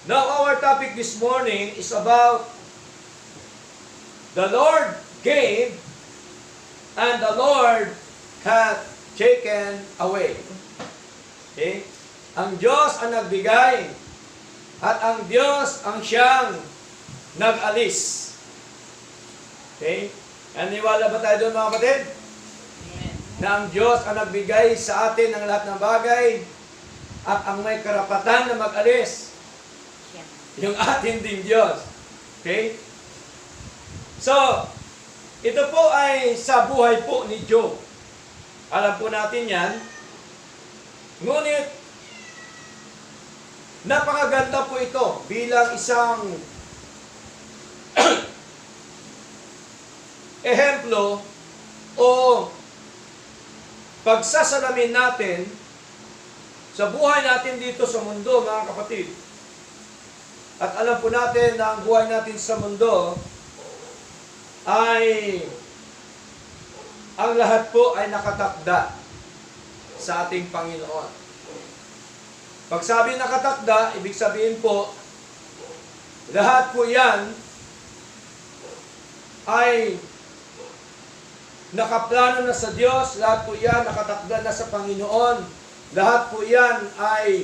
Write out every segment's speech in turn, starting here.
Now, our topic this morning is about the Lord gave and the Lord hath taken away. Okay? Ang Diyos ang nagbigay at ang Diyos ang siyang nag-alis. Okay? Naniwala ba tayo doon, mga kapatid? Na ang Diyos ang nagbigay sa atin ng lahat ng bagay at ang may karapatan na mag-alis. Yung atin ding Diyos. Okay? So, ito po ay sa buhay po ni Job. Alam po natin yan. Ngunit, napakaganda po ito bilang isang ehemplo o pagsasalamin natin sa buhay natin dito sa mundo, mga kapatid. At alam po natin na ang buhay natin sa mundo ay ang lahat po ay nakatakda sa ating Panginoon. Pag sabi nakatakda, ibig sabihin po, lahat po yan ay nakaplano na sa Diyos, lahat po yan nakatakda na sa Panginoon, lahat po yan ay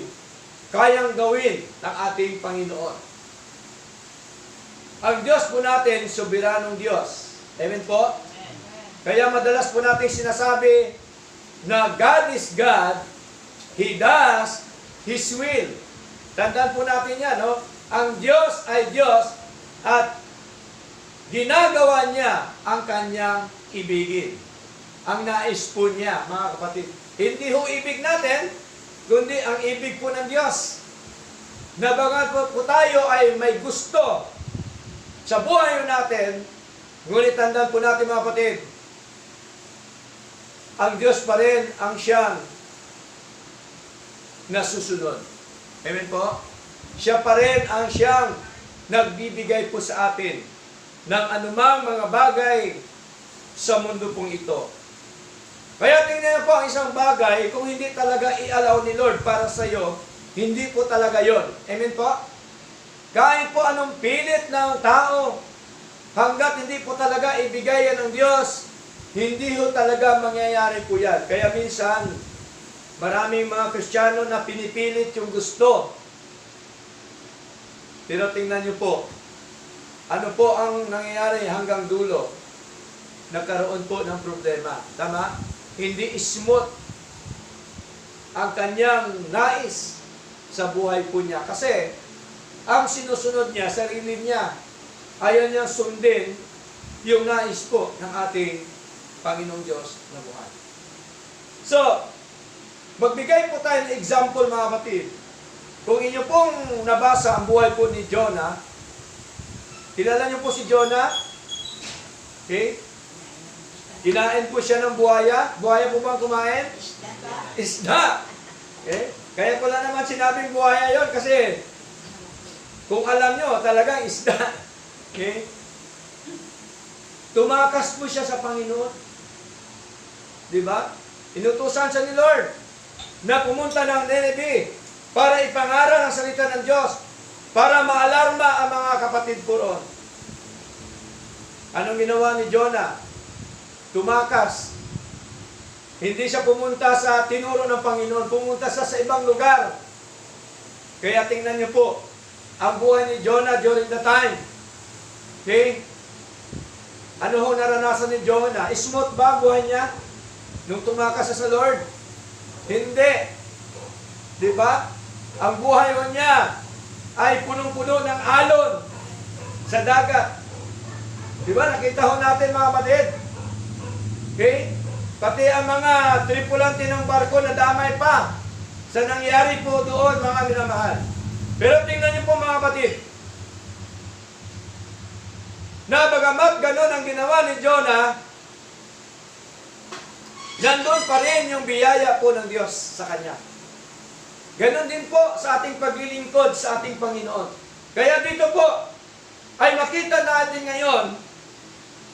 kayang gawin ng ating Panginoon. Ang Diyos po natin, soberanong Diyos. Amen po? Amen. Kaya madalas po natin sinasabi na God is God, He does His will. Tandaan po natin yan, no? Ang Diyos ay Diyos at ginagawa niya ang kanyang ibigin. Ang nais po niya, mga kapatid. Hindi ho ibig natin, kundi ang ibig po ng Diyos. Na bagat po tayo ay may gusto sa buhay natin, ngunit tandaan po natin, mga kapatid, ang Diyos pa rin ang siyang nasusunod. Amen po? Siya pa rin ang siyang nagbibigay po sa atin ng anumang mga bagay sa mundo pong ito. Kaya tingnan po ang isang bagay, kung hindi talaga i-allow ni Lord para sa iyo, hindi po talaga yon. Amen po? Kahit po anong pilit ng tao, hanggat hindi po talaga ibigay yan ng Diyos, hindi po talaga mangyayari po yan. Kaya minsan, maraming mga Kristiyano na pinipilit yung gusto. Pero tingnan niyo po, ano po ang nangyayari hanggang dulo? Nagkaroon po ng problema. Tama? Hindi smooth ang kanyang nais sa buhay po niya. Kasi, ang sinusunod niya, sarili niya, ayaw niya sundin yung nais po ng ating Panginoong Diyos na buhay. So, magbigay po tayo ng example, mga kapatid. Kung inyo pong nabasa ang buhay po ni Jonah, kilala niyo po si Jonah? Okay? Kinain po siya ng buhaya. Buhaya po bang kumain? Isda. Okay? Kaya pala naman sinabing buhaya yon kasi kung alam nyo, talagang isda. Okay? Tumakas po siya sa Panginoon. Diba? Inutusan siya ni Lord na pumunta ng Nineveh para ipangaral ang salita ng Diyos, para maalarma ang mga kapatid po roon. Anong ginawa ni Jonah? Tumakas. Hindi siya pumunta sa tinuro ng Panginoon, pumunta siya sa ibang lugar. Kaya tingnan niyo po, ang buhay ni Jonah during the time. Okay? Ano ho naranasan ni Jonah? Smooth ba ang buhay niya nung tumakas siya sa Lord? Hindi. Di ba? Ang buhay ho niya ay punong-puno ng alon sa dagat. Di ba? Nakita ho natin, mga kapatid. Okay? Pati ang mga tripulante ng barko na damay pa sa nangyari po doon, mga minamahal. Pero tingnan niyo po, mga kapatid, na bagamat ganon ang ginawa ni Jonah, nandun pa rin yung biyaya po ng Diyos sa kanya. Ganon din po sa ating paglilingkod sa ating Panginoon. Kaya dito po, ay makita natin ngayon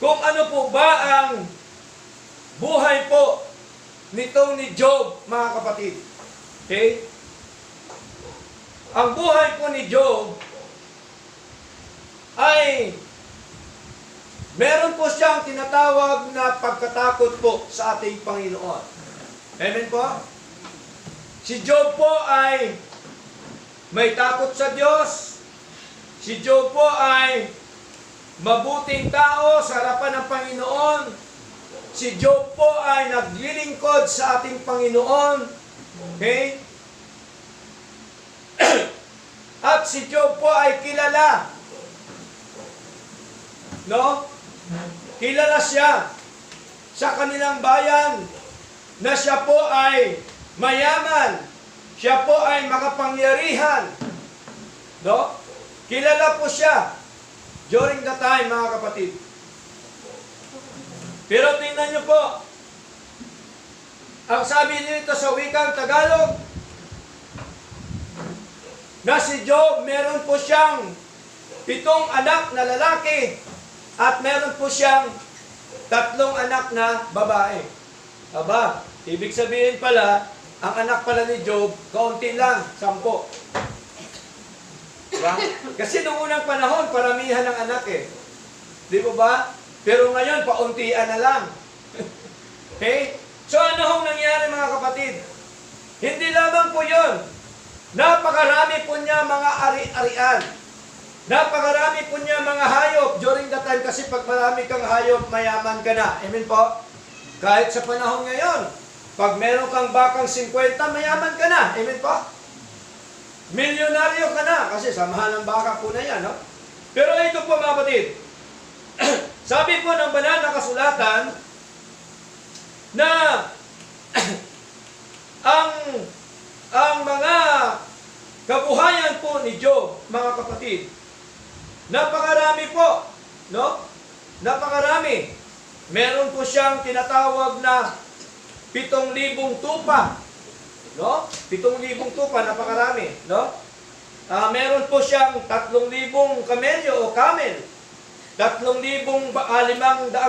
kung ano po ba ang buhay po nitong ni Job, mga kapatid. Okay? ang buhay po ni Job ay meron po siyang tinatawag na pagkatakot po sa ating Panginoon. Amen po? Si Job po ay may takot sa Diyos. Si Job po ay mabuting tao sa harapan ng Panginoon. Si Job po ay naglilingkod sa ating Panginoon. Okay? At si Job po ay kilala. No? Kilala siya sa kanilang bayan na siya po ay mayaman. Siya po ay makapangyarihan. No? Kilala po siya during the time, mga kapatid. Pero tingnan niyo po, ang sabi nito sa wikang Tagalog, na si Job, meron po siyang 7 anak na lalaki at meron po siyang 3 anak na babae. Aba, ibig sabihin pala, ang anak pala ni Job, kaunti lang, 10. Diba? Kasi noong unang panahon, paramihan ng anak eh. Di ba ba? Pero ngayon, pauntian na lang. Okay? So ano hong nangyari, mga kapatid? Hindi lamang po yun. Napakarami po niya mga ari-arian. Napakarami po niya mga hayop during that time, kasi pag marami kang hayop, mayaman ka na. Amen po? Kahit sa panahon ngayon, pag meron kang bakang 50, mayaman ka na. Amen po? Milyonaryo ka na, kasi samahan ng baka po na yan. No? Pero ito po, mga kapatid, sabi po ng banal na kasulatan na ang mga kabuhayan po ni Job, mga kapatid, napakarami po, no? Napakarami. Meron po siyang tinatawag na 7,000 tupa, no? 7,000 tupa, napakarami, no? Meron po siyang 3,000 kamelyo o camel, 3,500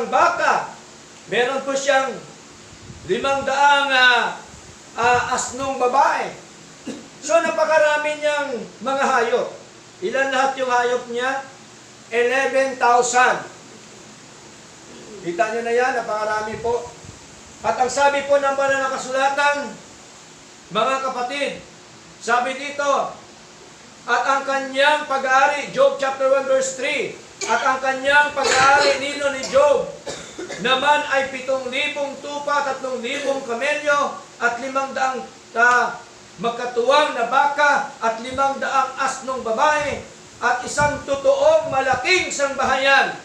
baka, meron po siyang 500 asnong babae. So, napakarami niyang mga hayop. Ilan lahat yung hayop niya? 11,000. Kita niyo na yan, napakarami po. At ang sabi po ng banal na kasulatan, mga kapatid, sabi dito, at ang kanyang pag-aari, Job chapter 1 verse 3, at ang kanyang pag-aari nino ni Job naman ay 7,000 tupa, 3,000 kamelyo, at 500 magkatuwang na baka, at 500 asnong babae, at isang totoong malaking sangbahayan,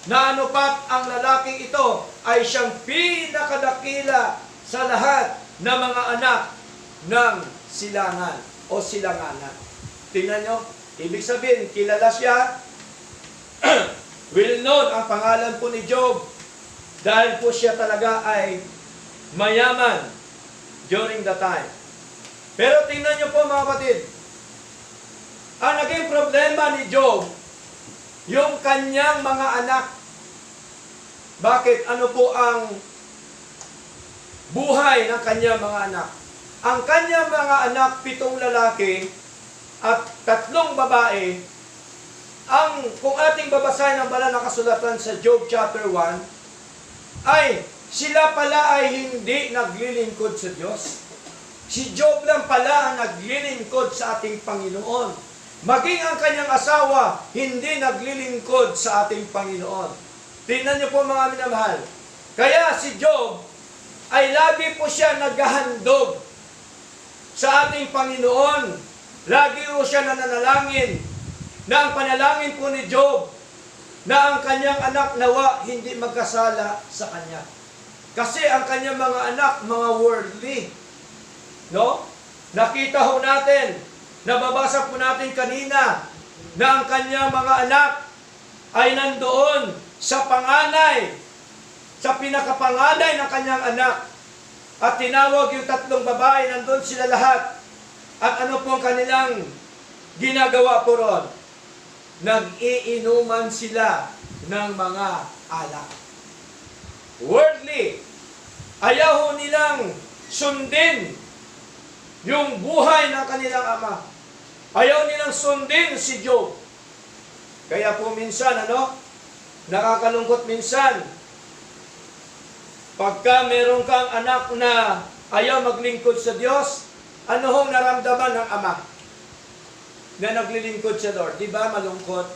na anupat ang lalaking ito ay siyang pinakadakila sa lahat ng mga anak ng silangan o silanganan. Tingnan nyo, ibig sabihin, kilala siya, well known ang pangalan po ni Job, dahil po siya talaga ay mayaman during the time. Pero tingnan nyo po, mga kapatid, ang naging problema ni Job, yung kanyang mga anak. Bakit? Ano po ang buhay ng kanyang mga anak? Ang kanyang mga anak, 7 lalaki at 3 babae. Kung ating babasahin ang banal na kasulatan sa Job chapter 1, ay sila pala ay hindi naglilingkod sa Diyos. Si Job lang pala ang naglilingkod sa ating Panginoon. Maging ang kanyang asawa, hindi naglilingkod sa ating Panginoon. Tingnan niyo po, mga minamahal. Kaya si Job ay lagi po siya naghahandog sa ating Panginoon. Lagi po siya nananalangin na ang panalangin po ni Job na ang kanyang anak nawa hindi magkasala sa kanya. Kasi ang kanyang mga anak, mga worldly. No? Nakita ho natin, nababasa po natin kanina, na ang kanyang mga anak ay nandoon sa panganay, sa pinakapanganay ng kanyang anak. At tinawag yung 3 babae, nandoon sila lahat. At ano po ang kanilang ginagawa po ron? Nag-iinuman sila ng mga alak. Worldly. Ayaw nilang sundin yung buhay ng kanilang ama. Ayaw nilang sundin si Job. Kaya po minsan, nakakalungkot minsan, pagka meron kang anak na ayaw maglingkod sa Diyos, ano hong naramdaman ng ama na naglilingkod sa Lord? Di ba malungkot?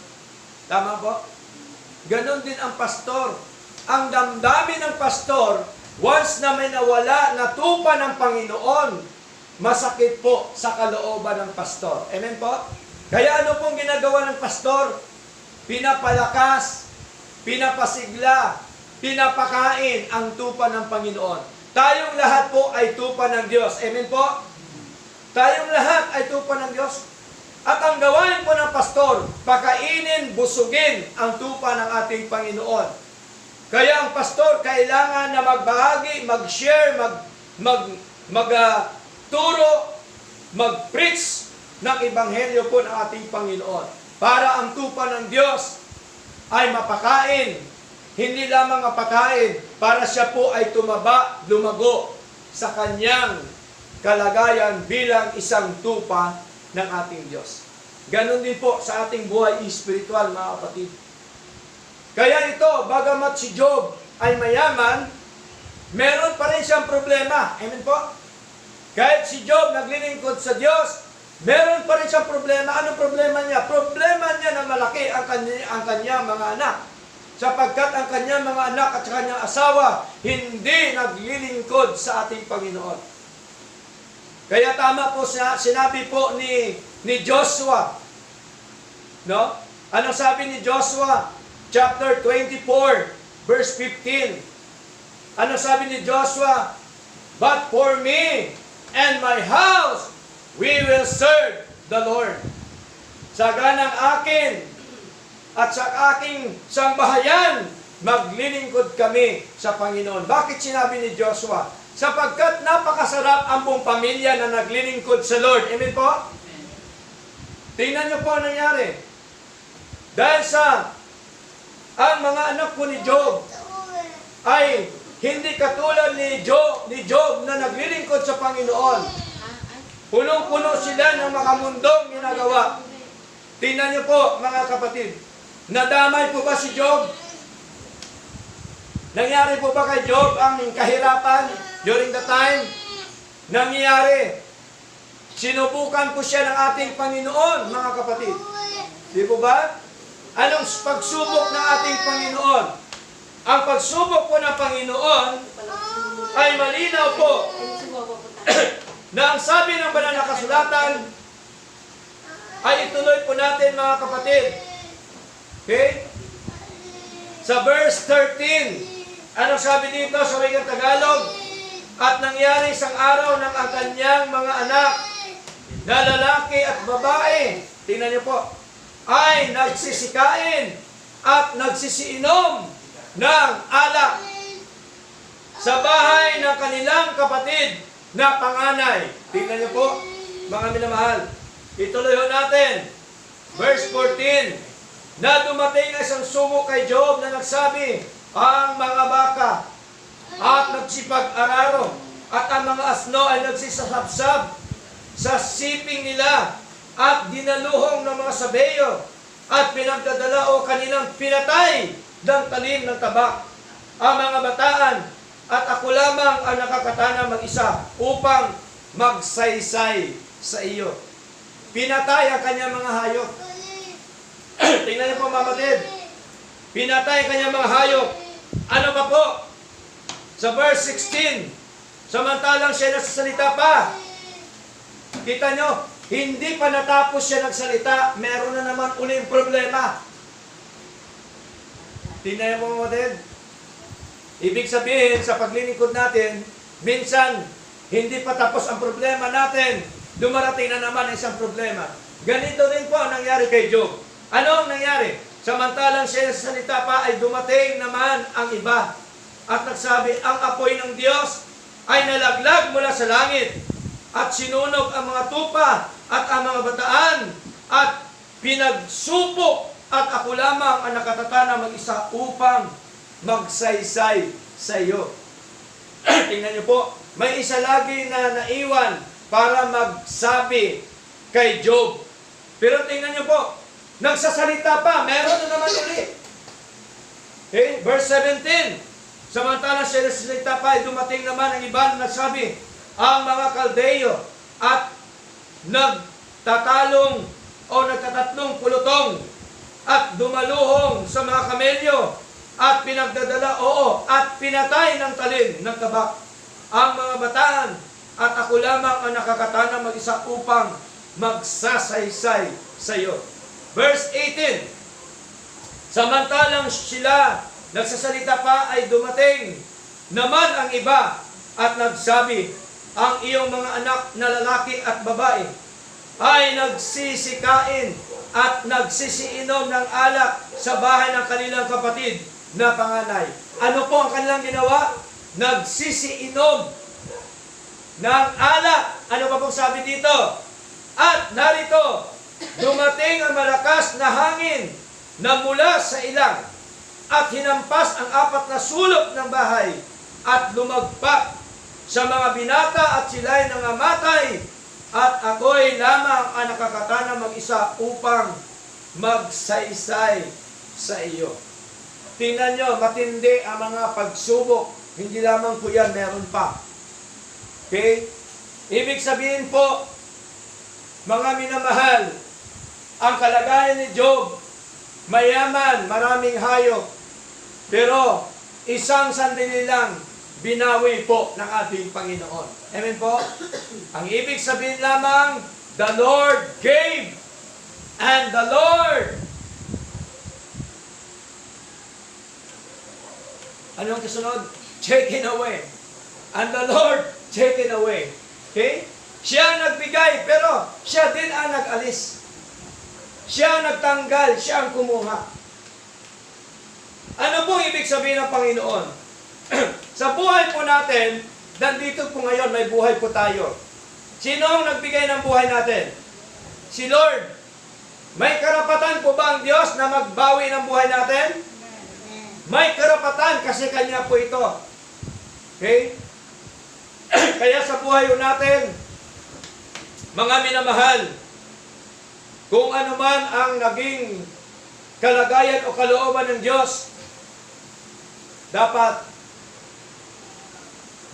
Tama po? Ganon din ang pastor. Ang damdamin ng pastor, once na may nawala na tupa ng Panginoon, masakit po sa kalooban ng pastor. Amen po? Kaya ano pong ginagawa ng pastor? Pinapalakas, pinapasigla, pinapakain ang tupa ng Panginoon. Tayong lahat po ay tupa ng Diyos. Amen po? Tayong lahat ay tupa ng Diyos. At ang gawain po ng pastor, pakainin, busugin ang tupa ng ating Panginoon. Kaya ang pastor kailangan na magbahagi, mag-share, turo, mag-preach ng ebanghelyo po ng ating Panginoon. Para ang tupa ng Diyos ay mapakain. Hindi lamang mapakain, para siya po ay tumaba, lumago sa kanyang kalagayan bilang isang tupa ng ating Diyos. Ganon din po sa ating buhay espiritual, mga kapatid. Kaya ito, bagamat si Job ay mayaman, meron pa rin siyang problema. Amen po? Kahit si Job naglilingkod sa Diyos, meron pa rin siyang problema. Anong problema niya? Problema niya na malaki ang kanyang mga anak. Sapagkat ang kanyang mga anak at kanyang asawa, hindi naglilingkod sa ating Panginoon. Kaya tama po sinabi po ni Joshua. No? Anong sabi ni Joshua? Chapter 24, verse 15. Anong sabi ni Joshua? But for me and my house, we will serve the Lord. Sa ganang akin at sa aking sangbahayan, maglilingkod kami sa Panginoon. Bakit sinabi ni Joshua? Sapagkat napakasarap ang buong pamilya na naglilingkod sa Lord. Amen po? Tingnan niyo po ang nangyari. Dahil ang mga anak po ni Job ay hindi katulad ni Job na naglilingkod sa Panginoon. Punong-puno sila ng makamundong ginagawa. Tingnan niyo po, mga kapatid. Nadamay po ba si Job? Nangyari po ba kay Job ang kahirapan during the time? Nangyari. Sinubukan po siya ng ating Panginoon, mga kapatid. Di po ba? Anong pagsubok ng ating Panginoon? Ang pagsubok po ng Panginoon ay malinaw po na ang sabi ng banal na kasulatan ay ituloy po natin, mga kapatid. Okay? Sa verse 13, anong sabi dito sa wikang Tagalog? At nangyari isang araw ng ang kanyang mga anak na lalaki at babae, tingnan niyo po, ay nagsisikain at nagsisiinom ng alak sa bahay ng kanilang kapatid na panganay. Tingnan niyo po, mga minamahal. Ituloy natin. Verse 14. Na dumating na isang sumo kay Job na nagsabi, ang mga baka at nagsipag-araro at ang mga asno ay nagsisasapsab sa siping nila at dinaluhong ng mga sabeyo at pinagdadala o kanilang pinatay ng talim ng tabak ang mga bataan at ako lamang ang nakakatana mag-isa upang magsaysay sa iyo. Pinatay ang kanyang mga hayop. Tingnan niyo po, mga kapatid. Pinatay ang kanyang mga hayop. Ano pa po? Sa verse 16, samantalang siya nagsasalita pa. Kita nyo, hindi pa natapos siya nagsalita, meron na naman uling problema. Tingnan niyo po, mga kapatid. Ibig sabihin, sa paglilingkod natin, minsan, hindi pa tapos ang problema natin, dumarating na naman isang problema. Ganito rin po ang nangyari kay Job. Ano ang nangyari? Samantalang siya sa salita pa ay dumating naman ang iba at nagsabi, ang apoy ng Diyos ay nalaglag mula sa langit at sinunog ang mga tupa at ang mga bataan at pinagsupok at ako lamang ang nakatatana mag-isa upang magsaysay sa iyo. Tingnan niyo po, may isa lagi na naiwan para magsabi kay Job Pero tingnan nyo po, nagsasalita pa, meron na naman ulit. Okay, verse 17. Samantala siya nagsasalita pa, dumating naman ang iba na nagsabi, ang mga Kaldeyo at nagtatalong o nagtatatlong pulutong at dumaluhong sa mga kamelyo at pinagdadala, at pinatay ng talin ng tabak ang mga bataan at ako lamang ang nakakatana mag-isa upang magsasaysay sa iyo. Verse 18. Samantalang sila nagsasalita pa ay dumating naman ang iba at nagsabi, ang iyong mga anak na lalaki at babae ay nagsisikain at nagsisiinom ng alak sa bahay ng kanilang kapatid na panganay. Ano po ang kanilang ginawa? Nagsisiinom ng alak. Ano pa pong sabi dito? At narito, dumating ang malakas na hangin na mula sa ilang at hinampas ang 4 na sulok ng bahay at lumagpak sa mga binata at sila'y nangamatay at ako'y lamang ang nakakatana mag-isa upang magsaysay sa iyo. Tingnan nyo, matindi ang mga pagsubok. Hindi lamang po yan, meron pa. Okay? Ibig sabihin po, mga minamahal, ang kalagayan ni Job, mayaman, maraming hayop, pero isang sandali lang, binawi po ng ating Panginoon. Amen po? Ang ibig sabihin lamang, the Lord gave, and the Lord, anong kasunod? Taken away. And the Lord taken away. Okay? Siya ang nagbigay, pero siya din ang nag-alis. Siya ang nagtanggal, siya ang kumuha. Ano pong ibig sabihin ng Panginoon? Sa buhay po natin, nandito po ngayon, may buhay po tayo. Sino ang nagbigay ng buhay natin? Si Lord. May karapatan po ba ang Diyos na magbawi ng buhay natin? May karapatan kasi Kanya po ito. Okay? Kaya sa buhay natin, mga minamahal, kung ano man ang naging kalagayan o kalooban ng Diyos, dapat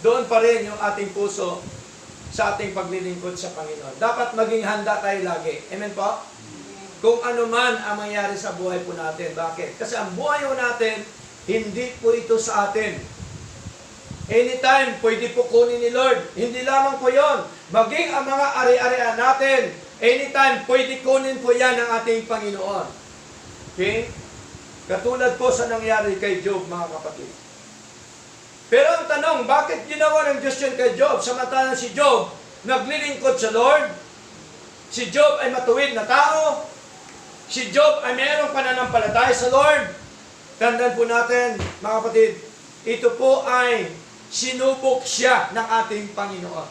doon pa rin yung ating puso sa ating paglilingkod sa Panginoon. Dapat maging handa tayo lagi. Amen po? Kung ano man ang mangyari sa buhay po natin. Bakit? Kasi ang buhay po natin, hindi po ito sa atin. Anytime, pwede po kunin ni Lord. Hindi lamang po yon. Maging ang mga ari-arian natin, anytime, pwede kunin po yan ng ating Panginoon. Okay? Katulad po sa nangyari kay Job, mga kapatid. Pero ang tanong, bakit ginawa ng Diyos yun kay Job? Samantalang si Job, naglilingkod sa Lord. Si Job ay matuwid na tao. Si Job ay mayroong pananampalataya sa Lord. Tandaan po natin, mga kapatid, ito po ay sinubok siya ng ating Panginoon.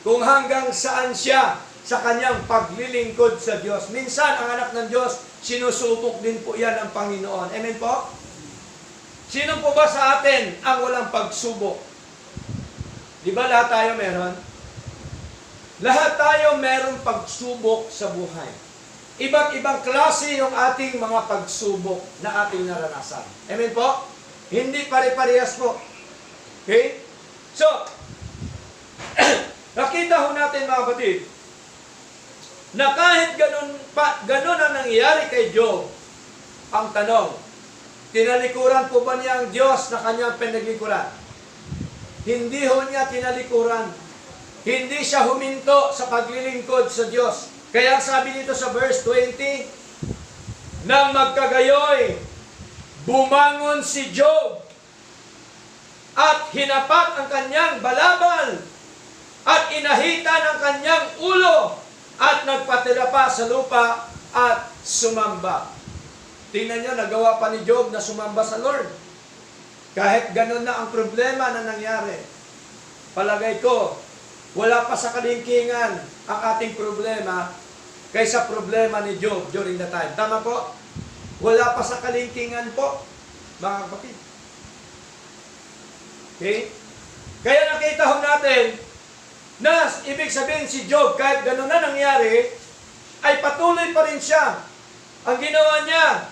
Kung hanggang saan siya sa kanyang paglilingkod sa Diyos. Minsan, ang anak ng Diyos, sinusubok din po yan ng Panginoon. Amen po? Sino po ba sa atin ang walang pagsubok? Di ba lahat tayo meron? Lahat tayo meron pagsubok sa buhay. Iba't ibang klase yung ating mga pagsubok na ating naranasan. Amen po? Hindi pare-parehas po. Okay? So, nakita ho natin mga kapatid, na kahit ganun ang nangyayari kay Job, ang tanong, tinalikuran po ba niya ang Diyos na kanyang pinaglikuran? Hindi ho niya tinalikuran. Hindi siya huminto sa paglilingkod sa Diyos. Kaya sabi dito sa verse 20, nang magkagayoy, bumangon si Job at hinapat ang kanyang balabal at inahitan ang kanyang ulo at nagpatira pa sa lupa at sumamba. Tingnan nyo, nagawa pa ni Job na sumamba sa Lord. Kahit ganun na ang problema na nangyari. Palagay ko, wala pa sa kalingkingan ang ating problema kaysa problema ni Job during the time. Tama po? Wala pa sa kalingkingan po, mga kapatid. Okay? Kaya nakita ho natin na ibig sabihin si Job, kahit ganun na nangyari, ay patuloy pa rin siya. Ang ginawa niya,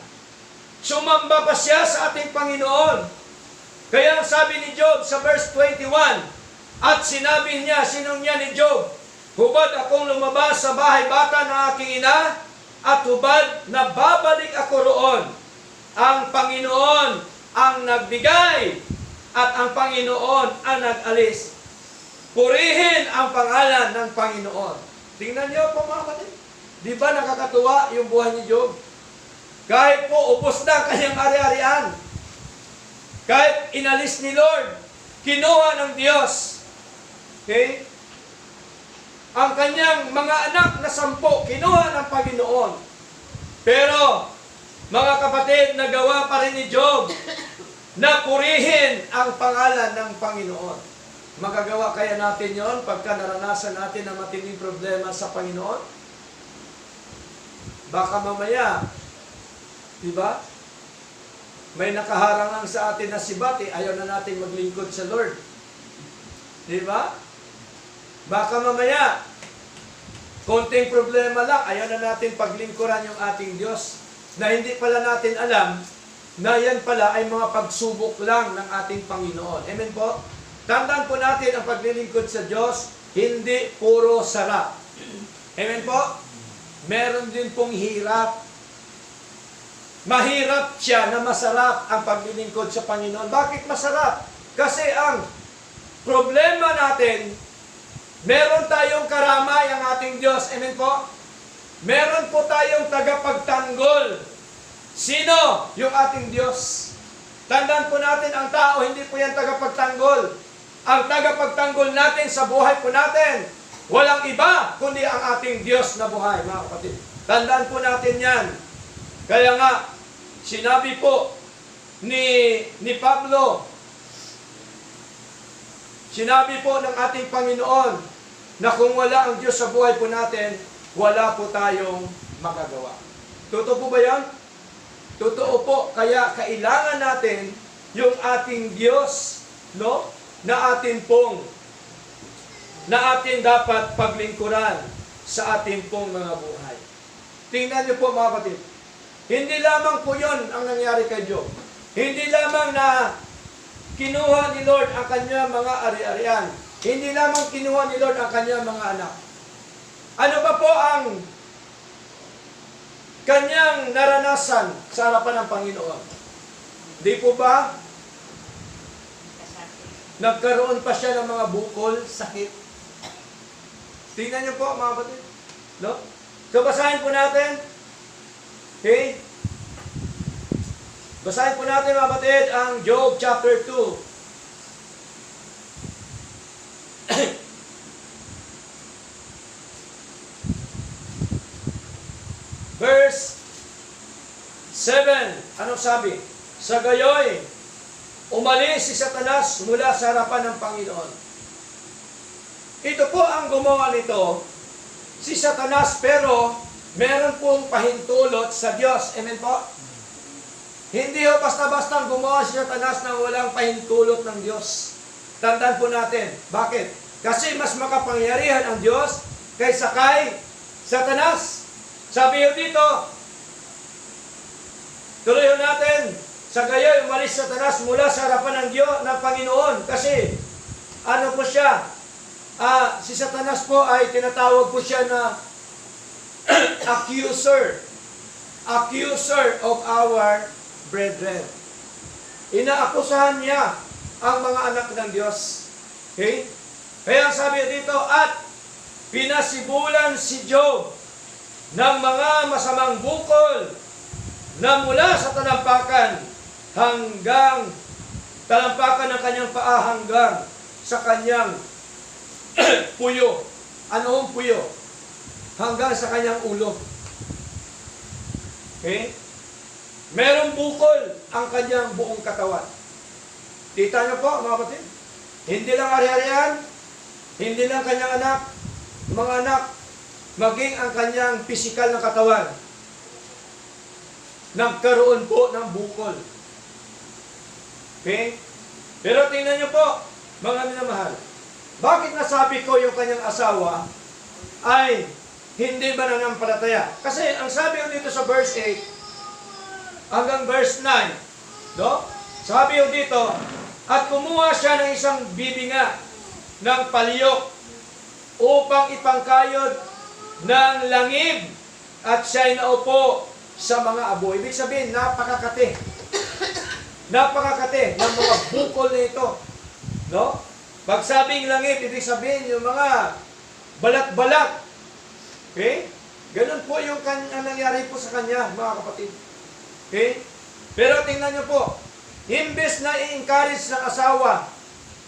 sumamba pa siya sa ating Panginoon. Kaya ang sabi ni Job sa verse 21, at sinabi niya, sinong niya ni Job, hubad akong lumabas sa bahay bata ng aking ina, at hubad na babalik ako roon. Ang Panginoon ang nagbigay, at ang Panginoon ang nag-alis. Purihin ang pangalan ng Panginoon. Tingnan niyo po mga kapatid. Di ba nakakatuwa yung buhay ni Job? Kahit po ubos na ang kanyang ari-arian, kahit inalis ni Lord, kinuha ng Diyos. Okay? Ang kanyang mga anak na 10, kinuha ng Panginoon. Pero, mga kapatid, nagawa pa rin ni Job na purihin ang pangalan ng Panginoon. Magagawa kaya natin yon pagka naranasan natin ang matinding problema sa Panginoon? Baka mamaya, di ba? May nakaharangang sa atin na sibati, ayaw na natin maglingkod sa Lord. Di ba? Baka mamaya, konting problema lang, ayaw na natin paglingkuran yung ating Diyos, na hindi pala natin alam na yan pala ay mga pagsubok lang ng ating Panginoon. Amen po? Tandaan po natin ang paglilingkod sa Diyos, hindi puro sarap. Amen po? Meron din pong hirap. Mahirap siya na masarap ang paglilingkod sa Panginoon. Bakit masarap? Kasi ang problema natin, meron tayong karamay ang ating Diyos. Amen po? Meron po tayong tagapagtanggol. Sino? Yung ating Diyos. Tandaan po natin, ang tao, hindi po yan tagapagtanggol. Ang tagapagtanggol natin sa buhay po natin, walang iba, kundi ang ating Diyos na buhay, mga kapatid. Tandaan po natin yan. Kaya nga, sinabi po ni Pablo, sinabi po ng ating Panginoon, na kung wala ang Diyos sa buhay po natin, wala po tayong magagawa. Totoo po ba yan? Totoo po. Kaya kailangan natin yung ating Diyos, no? Na atin dapat paglingkuran sa ating pong mga buhay. Tingnan niyo po mga kapatid. Hindi lamang po yun ang nangyari kay Job. Hindi lamang na kinuha ni Lord ang kanyang mga ari-arian. Hindi lamang kinuha ni Lord ang kanyang mga anak. Ano ba po ang kanyang naranasan sa harapan ng Panginoon? Di po ba nagkaroon pa siya ng mga bukol, sakit? Tingnan niyo po mga kapatid. No? So basahin po natin. Okay? Basahin po natin mga kapatid ang Job chapter 2. Verse 7. Anong sabi? Sa gayoy, umalis si Satanas mula sa harapan ng Panginoon. Ito po ang gumawa nito, si Satanas, pero meron pong pahintulot sa Diyos. Amen po? Hindi ho basta-basta gumawa si Satanas na walang pahintulot ng Diyos. Tandaan po natin. Bakit? Kasi mas makapangyarihan ang Diyos kaysa kay Satanas. Sabi ho dito, tuloy ho natin, sa gayoy, umalis Satanas mula sa harapan ng Diyos, ng Panginoon. Kasi, ano po siya? Si Satanas po ay tinatawag po siya na accuser. Accuser of our brethren. Inaakusahan niya ang mga anak ng Diyos. Okay? Kaya sabi dito, at pinasibulan si Job ng mga masamang bukol na mula sa talampakan hanggang talampakan ng kanyang paa hanggang sa kanyang puyo. Ano ang puyo? Hanggang sa kanyang ulo. Okay? Merong bukol ang kanyang buong katawan. Kita niyo po, mga kapatid? Hindi lang ari-arian, hindi lang kanyang anak, mga anak, maging ang kanyang pisikal na katawan. Nagkaroon po ng bukol. Okay? Pero tingnan niyo po, mga minamahal, bakit nasabi ko yung kanyang asawa ay hindi mananampalataya. Kasi ang sabi ko dito sa verse 8 hanggang verse 9, no? Sabi ko dito, at kumuha siya ng isang bibinga ng palyok upang ipangkayod ng langib at siya'y naupo sa mga abo. Ibig sabihin, napakakate. Napakakate ng mga bukol nito. No? Pag sabing langib, ibig sabihin yung mga balat-balat. Okay? Ganun po yung nangyari po sa kanya, mga kapatid. Okay? Pero tingnan nyo po, imbes na i-encourage ng asawa,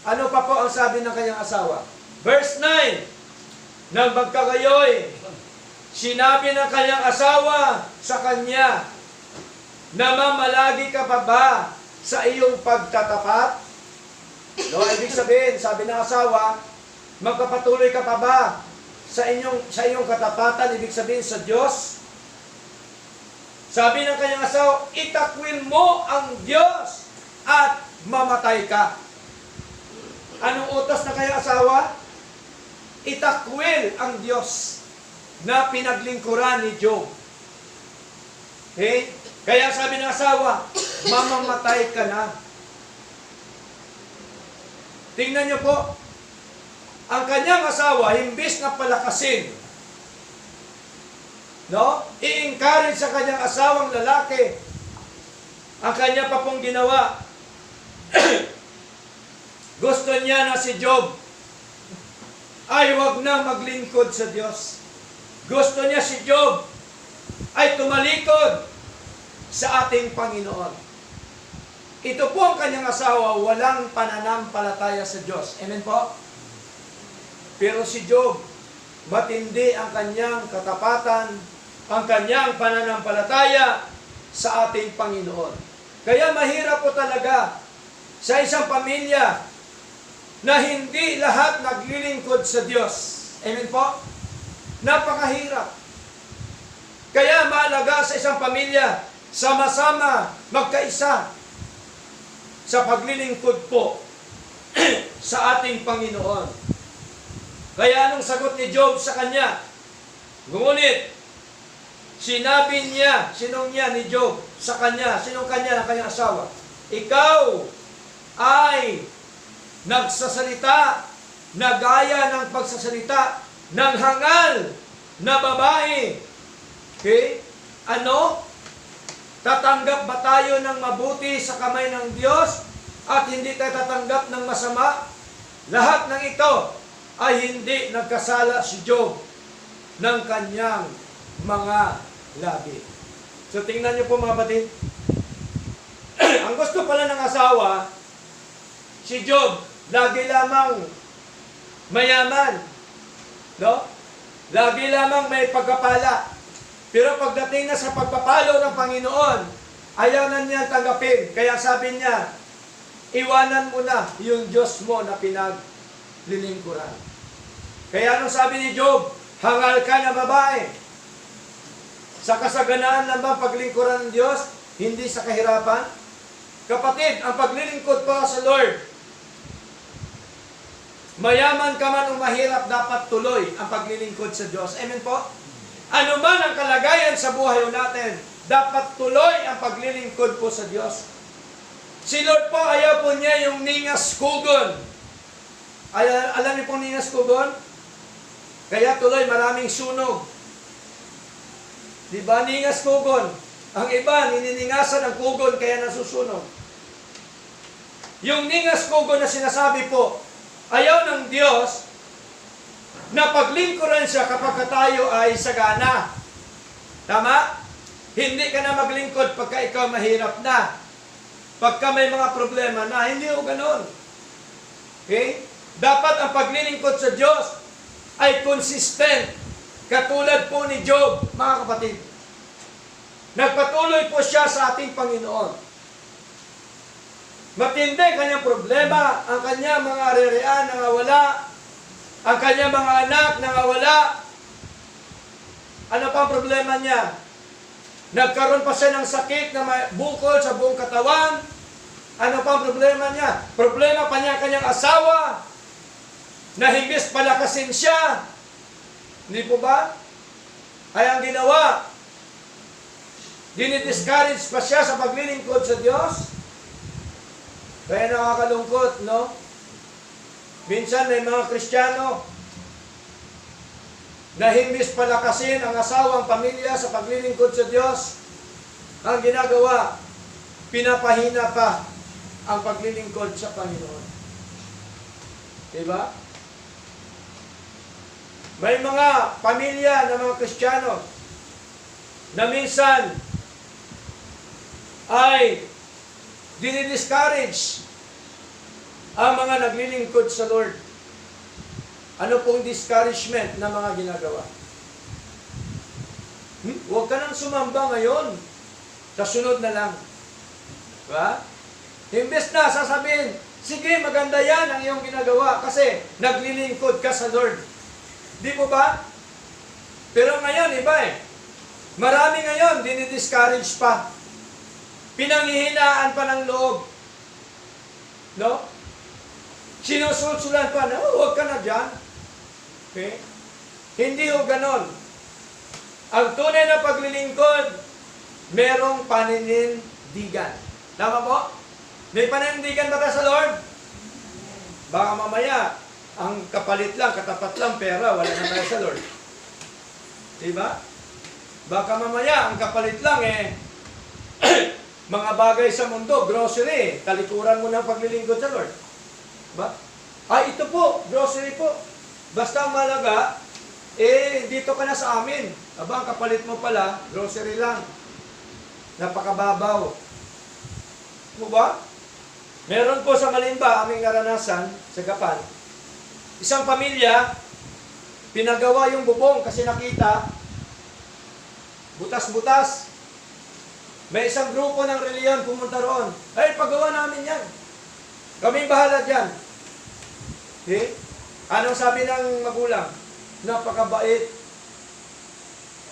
ano pa po ang sabi ng kanyang asawa? Verse 9, nang magkagayoy, sinabi ng kanyang asawa sa kanya, namamalagi ka pa ba sa iyong pagtatapat? No, ibig sabihin, sabi ng asawa, magpapatuloy ka pa ba sa iyong katapatan, ibig sabihin sa Diyos? Sabi ng kanyang asawa, itakwil mo ang Diyos at mamatay ka. Anong utos ng kanyang asawa? Itakwil ang Diyos na pinaglingkuran ni Job. Okay? Kaya sabi ng asawa, mamamatay ka na. Tingnan niyo po, ang kanyang asawa, imbis na palakasin, no? I-encourage sa kanyang asawang lalaki, ang kanya pa pong ginawa. Gusto niya na si Job ay huwag na maglingkod sa Diyos. Gusto niya si Job ay tumalikod sa ating Panginoon. Ito po ang kanyang asawa, walang pananampalataya sa Diyos. Amen po? Pero si Job, matindi ang kanyang katapatan, ang kanyang pananampalataya sa ating Panginoon. Kaya mahirap po talaga sa isang pamilya na hindi lahat naglilingkod sa Diyos. Amen po? Napakahirap. Kaya mahalaga sa isang pamilya, sama-sama, magkaisa sa paglilingkod po sa ating Panginoon. Kaya anong sagot ni Job sa kanya? Ngunit, sinabi niya, sinong niya ni Job sa kanya, sinong kanya ng kanyang asawa? Ikaw ay nagsasalita na gaya ng pagsasalita ng hangal na babae. Okay? Ano? Tatanggap ba tayo ng mabuti sa kamay ng Diyos at hindi tayo tatanggap ng masama? Lahat ng ito ay hindi nagkasala si Job ng kanyang mga labi. So tingnan niyo po mga kapatid. Ang gusto pala ng asawa, si Job, lagi lamang mayaman. No? Lagi lamang may pagkapala. Pero pagdating na sa pagpapalo ng Panginoon, ayaw na niya tanggapin. Kaya sabi niya, iwanan mo na yung Diyos mo na pinaglilingkuran. Kaya anong sabi ni Job? Hangal ka na babae. Sa kasaganaan lang ba paglingkuran ng Diyos? Hindi sa kahirapan? Kapatid, ang paglilingkod pa sa Lord, mayaman ka man o mahirap, dapat tuloy ang paglilingkod sa Diyos. Amen po? Ano man ang kalagayan sa buhay natin, dapat tuloy ang paglilingkod po sa Diyos. Si Lord po, ayaw po niya yung ningas kugon. Alam niyo pong ningas kugon? Kaya tuloy maraming sunog. Diba, ningas kugon? Ang iba, nininingasan ang kugon kaya nasusunog. Yung ningas kugon na sinasabi po, ayaw ng Diyos na paglingkuran siya kapag tayo ay sagana. Tama? Hindi ka na maglingkod pagka ikaw mahirap na. Pagka may mga problema na, hindi o ganon. Okay? Dapat ang paglilingkod sa Diyos ay consistent. Katulad po ni Job, mga kapatid. Nagpatuloy po siya sa ating Panginoon. Matindi kanyang problema, ang kanyang mga ari-arian nangawala, ang kanyang mga anak nangawala. Ano pa ang problema niya? Nagkaroon pa siya ng sakit na may bukol sa buong katawan. Ano pa ang problema niya? Problema pa niya ang kanyang asawa na himbis palakasin siya. Hindi po ba? ay ang ginawa, dinidiscourage pa siya sa paglilingkod sa Diyos. Kaya nakakalungkot, no? Minsan may mga Kristiyano na himbis palakasin ang asawang pamilya sa paglilingkod sa Diyos, ang ginagawa, pinapahina pa ang paglilingkod sa Panginoon. Diba? May mga pamilya na mga Kristiyano na minsan ay dinidiscourage ang mga naglilingkod sa Lord. Ano pong discouragement na mga ginagawa? Huwag ka nang sumamba ngayon. Kasunod na lang. Diba? Imbes na sasabihin, sige, maganda yan ang iyong ginagawa kasi naglilingkod ka sa Lord. Di po ba? Pero ngayon, iba eh. Marami ngayon, dinidiscourage pa. Pinanghihinaan pa ng loob. No? Sinusulsulan pa na, huwag ka na dyan. Okay? Hindi ho ganon. Ang tunay na paglilingkod, merong paninindigan. Tama po? May paninindigan ba tayo sa Lord? Baka mamaya, ang kapalit lang, katapat lang pera, wala na tayo sa Lord. Diba? Baka mamaya, ang kapalit lang mga bagay sa mundo, grocery, talikuran mo ng paglilingkod sa Lord. Diba? Ito po, grocery po. Basta ang malaga, dito ka na sa amin. Aba, ang kapalit mo pala, grocery lang. Napakababaw. Diba? Meron po sa Malimba, aming naranasan, sa Gapan, isang pamilya, pinagawa yung bubong kasi nakita, butas-butas. May isang grupo ng reliyon pumunta roon. Ay, pagawa namin yan. Kaming bahala dyan. Okay? Anong sabi ng magulang? Napakabait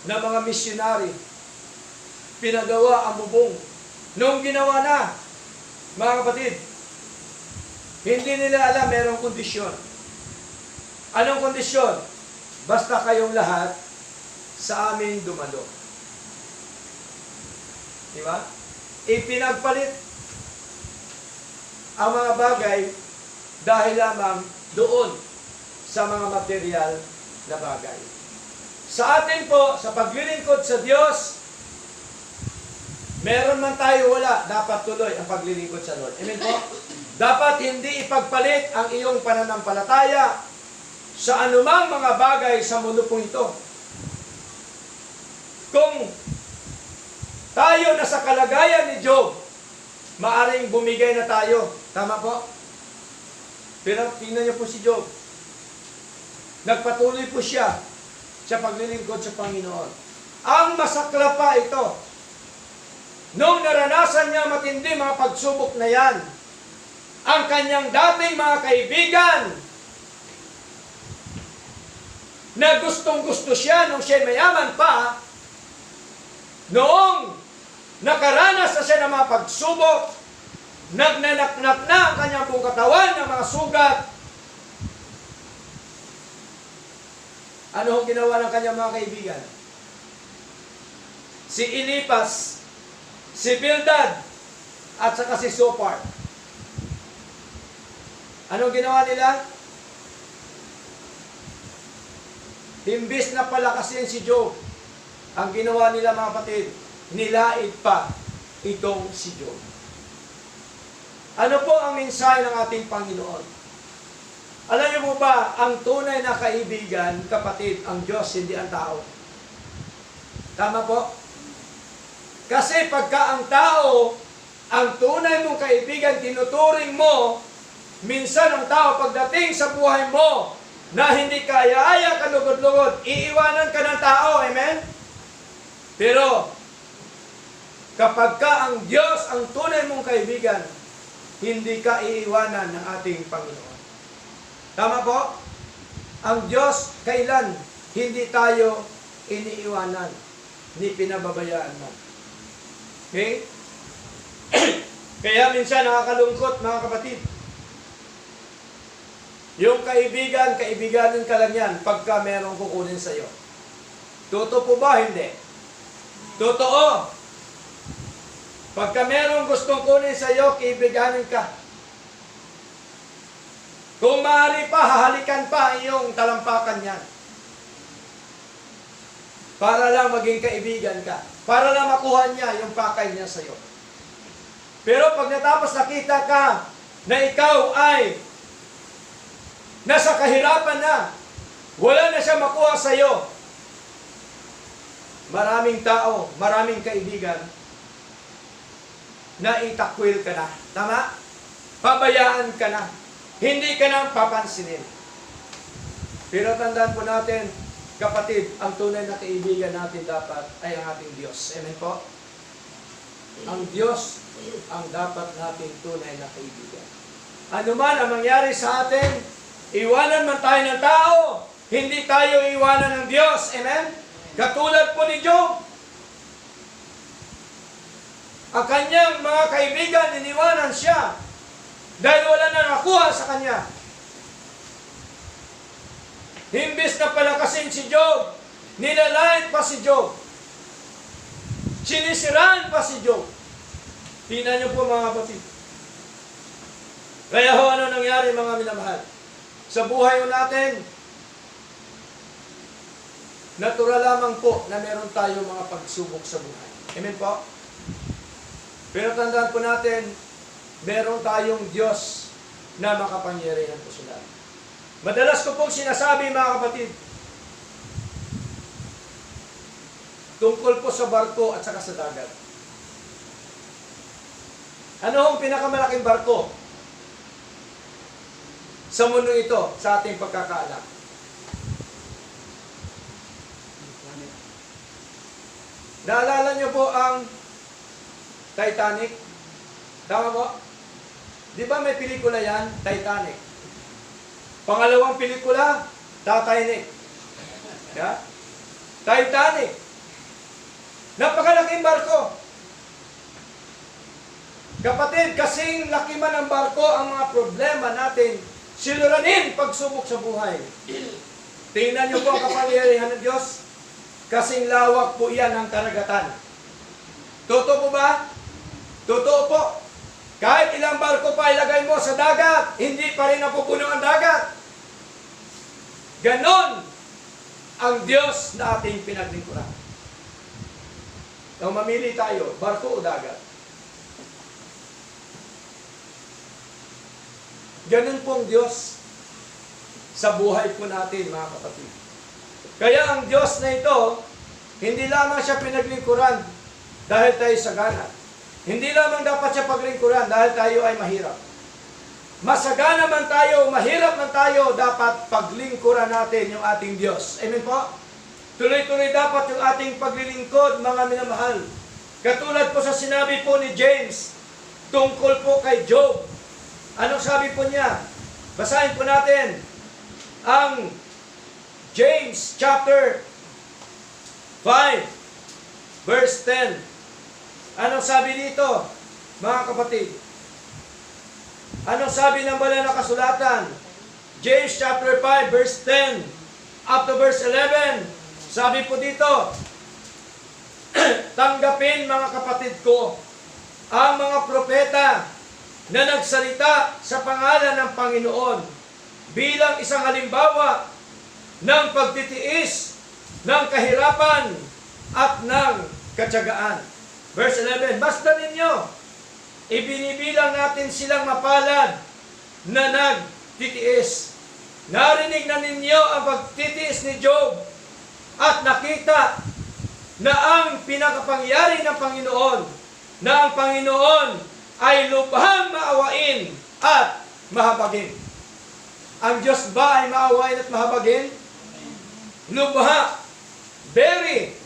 na mga misyonary. Pinagawa ang bubong. Noong ginawa na, mga kapatid, hindi nila alam merong kondisyon. Anong kondisyon? Basta kayong lahat sa aming dumalo. Diba? Ipinagpalit ang mga bagay dahil lamang doon sa mga material na bagay. Sa atin po, sa paglilingkod sa Diyos, meron man tayo wala, dapat tuloy ang paglilingkod sa Lord. Amen po? Dapat hindi ipagpalit ang iyong pananampalataya sa anumang mga bagay sa mundo pong ito. Kung tayo na sa kalagayan ni Job, maaring bumigay na tayo. Tama po? Pero tingnan niyo po si Job. Nagpatuloy po siya sa paglilingkod sa Panginoon. Ang masakla pa ito, nung naranasan niya matindi mga pagsubok na yan, ang kanyang dating mga kaibigan, na gustong-gusto siya nung siya mayaman pa, noong nakaranas na siya ng mga pagsubok, nagnanaknak na ang kanyang buong katawan ng mga sugat. Ano ang ginawa ng kanyang mga kaibigan? Si Eliphaz, si Bildad, at saka si Zophar. Anong ginawa nila? Imbis na palakasin si Job, ang ginawa nila mga kapatid, nilait pa itong si Job. Ano po ang mensahe ng ating Panginoon? Alam niyo po ba, ang tunay na kaibigan, kapatid, ang Diyos, hindi ang tao. Tama po? Kasi pagka ang tao, ang tunay mong kaibigan, tinuturing mo, minsan ang tao pagdating sa buhay mo, na hindi kaya-aya ka lugod-lugod, iiwanan ka ng tao, amen? Pero, kapag ka ang Diyos, ang tunay mong kaibigan, hindi ka iiwanan ng ating Panginoon. Tama po? Ang Diyos, kailan hindi tayo iniiwanan, ni pinababayaan mo. Okay? Kaya minsan nakakalungkot, mga kapatid. Yung kaibigan, kaibiganin ka lang yan pagka merong kukunin sa'yo. Totoo po ba? Hindi. Totoo. Pagka merong gustong kunin sa iyo, kaibiganin ka. Kung maaari pa, hahalikan pa iyong talampakan niyan. Para lang maging kaibigan ka. Para lang makuha niya yung pakay niya sa iyo. Pero pag natapos nakita ka na ikaw ay nasa kahirapan na, wala na siya makuha sa iyo, maraming tao, maraming kaibigan, na itakwil ka na. Tama? Pabayaan ka na. Hindi ka na papansinin. Pero tandaan po natin, kapatid, ang tunay na kaibigan natin dapat ay ang ating Diyos. Amen po? Ang Diyos ang dapat nating tunay na kaibigan. Ano man ang mangyari sa atin, iwanan man tayo ng tao, hindi tayo iwanan ng Diyos. Amen? Katulad po ni Job. Ang kanyang mga kaibigan, iniwanan siya dahil wala na nakuha sa kanya. Imbis na palakasin si Job, nilalait pa si Job. Sinisiraan pa si Job. Tingnan niyo po mga kapatid. Kaya ho, ano nangyari mga minamahal? Sa buhay natin, natural lamang po na meron tayo mga pagsubok sa buhay. Amen po? Pero tandaan po natin, meron tayong Diyos na makapangyarihan po sila. Madalas ko pong sinasabi mga kapatid, tungkol po sa barko at saka sa dagat. Ano ang pinakamalaking barko sa mundo ito, sa ating pagkakaalam? Naalala niyo po ang Titanic? Tama po? Di ba may pelikula yan? Titanic. Pangalawang pelikula, Titanic. Yeah? Titanic. Napakalaking barko. Kapatid, kasing laki man ang barko, ang mga problema natin, siluranin pagsubok sa buhay. Tingnan niyo po ang kapangyarihan ng Diyos. Kasing lawak po yan ang karagatan. Totoo po ba? Totoo po. Kahit ilang barko pa ilagay mo sa dagat, hindi pa rin napupuno ang dagat. Ganon ang Diyos na ating pinaglingkuran. Nang mamili tayo, barko o dagat? Ganon pong Diyos sa buhay po natin, mga kapatid. Kaya ang Diyos na ito, hindi lamang siya pinaglingkuran dahil tayo sagana. Hindi lamang dapat siya paglingkuran dahil tayo ay mahirap. Masagana man tayo, mahirap man tayo, dapat paglingkuran natin yung ating Diyos. Amen po? Tuloy-tuloy dapat yung ating paglilingkod, mga minamahal. Katulad po sa sinabi po ni James, tungkol po kay Job. Anong sabi po niya? Basahin po natin ang James chapter 5, verse 10. Anong sabi dito, mga kapatid? Anong sabi ng banal na kasulatan? James chapter 5, verse 10 up to verse 11. Sabi po dito, tanggapin mga kapatid ko ang mga propeta na nagsalita sa pangalan ng Panginoon bilang isang halimbawa ng pagtitiis, ng kahirapan at ng katyagaan. Verse 11, basta ninyo, ibinibilang natin silang mapalad na nagtitiis. Narinig na ninyo ang pagtitiis ni Job at nakita na ang pinakapangyari ng Panginoon, na ang Panginoon ay lubhang maawain at mahabagin. Ang Diyos ba ay maawain at mahabagin? Lubha, very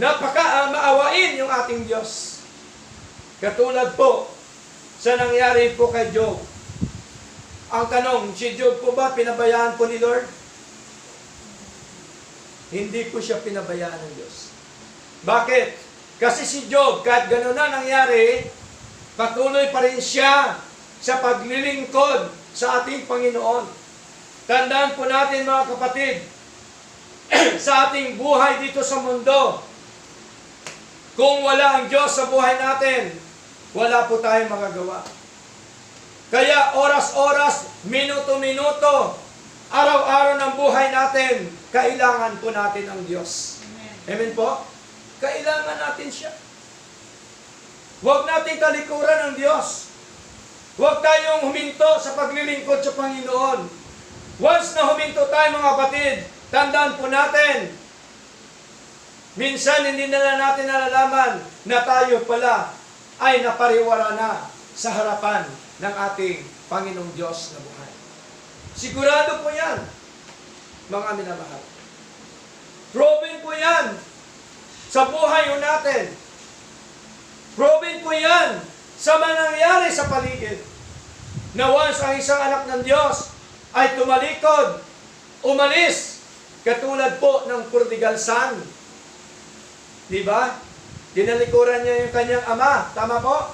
maawain yung ating Diyos. Katulad po sa nangyari po kay Job. Ang tanong, si Job po ba pinabayaan po ni Lord? Hindi po siya pinabayaan ng Diyos. Bakit? Kasi si Job, kahit gano'n na nangyari, patuloy pa rin siya sa paglilingkod sa ating Panginoon. Tandaan po natin mga kapatid, sa ating buhay dito sa mundo. Kung wala ang Diyos sa buhay natin, wala po tayong magagawa. Kaya oras-oras, minuto-minuto, araw-araw ng buhay natin, kailangan po natin ang Diyos. Amen po? Kailangan natin siya. Huwag nating talikuran ang Diyos. Huwag tayong huminto sa paglilingkod sa Panginoon. Once na huminto tayo mga kapatid, tandaan po natin, minsan hindi na natin nalalaman na tayo pala ay napariwara na sa harapan ng ating Panginoong Diyos na buhay. Sigurado po yan, mga minamahal. Proven po yan sa buhay natin. Proven po yan sa manangyari sa paligid. Na once ang isang anak ng Diyos ay tumalikod, umalis, katulad po ng prodigal son. Diba? Dinalikuran niya yung kanyang ama. Tama po?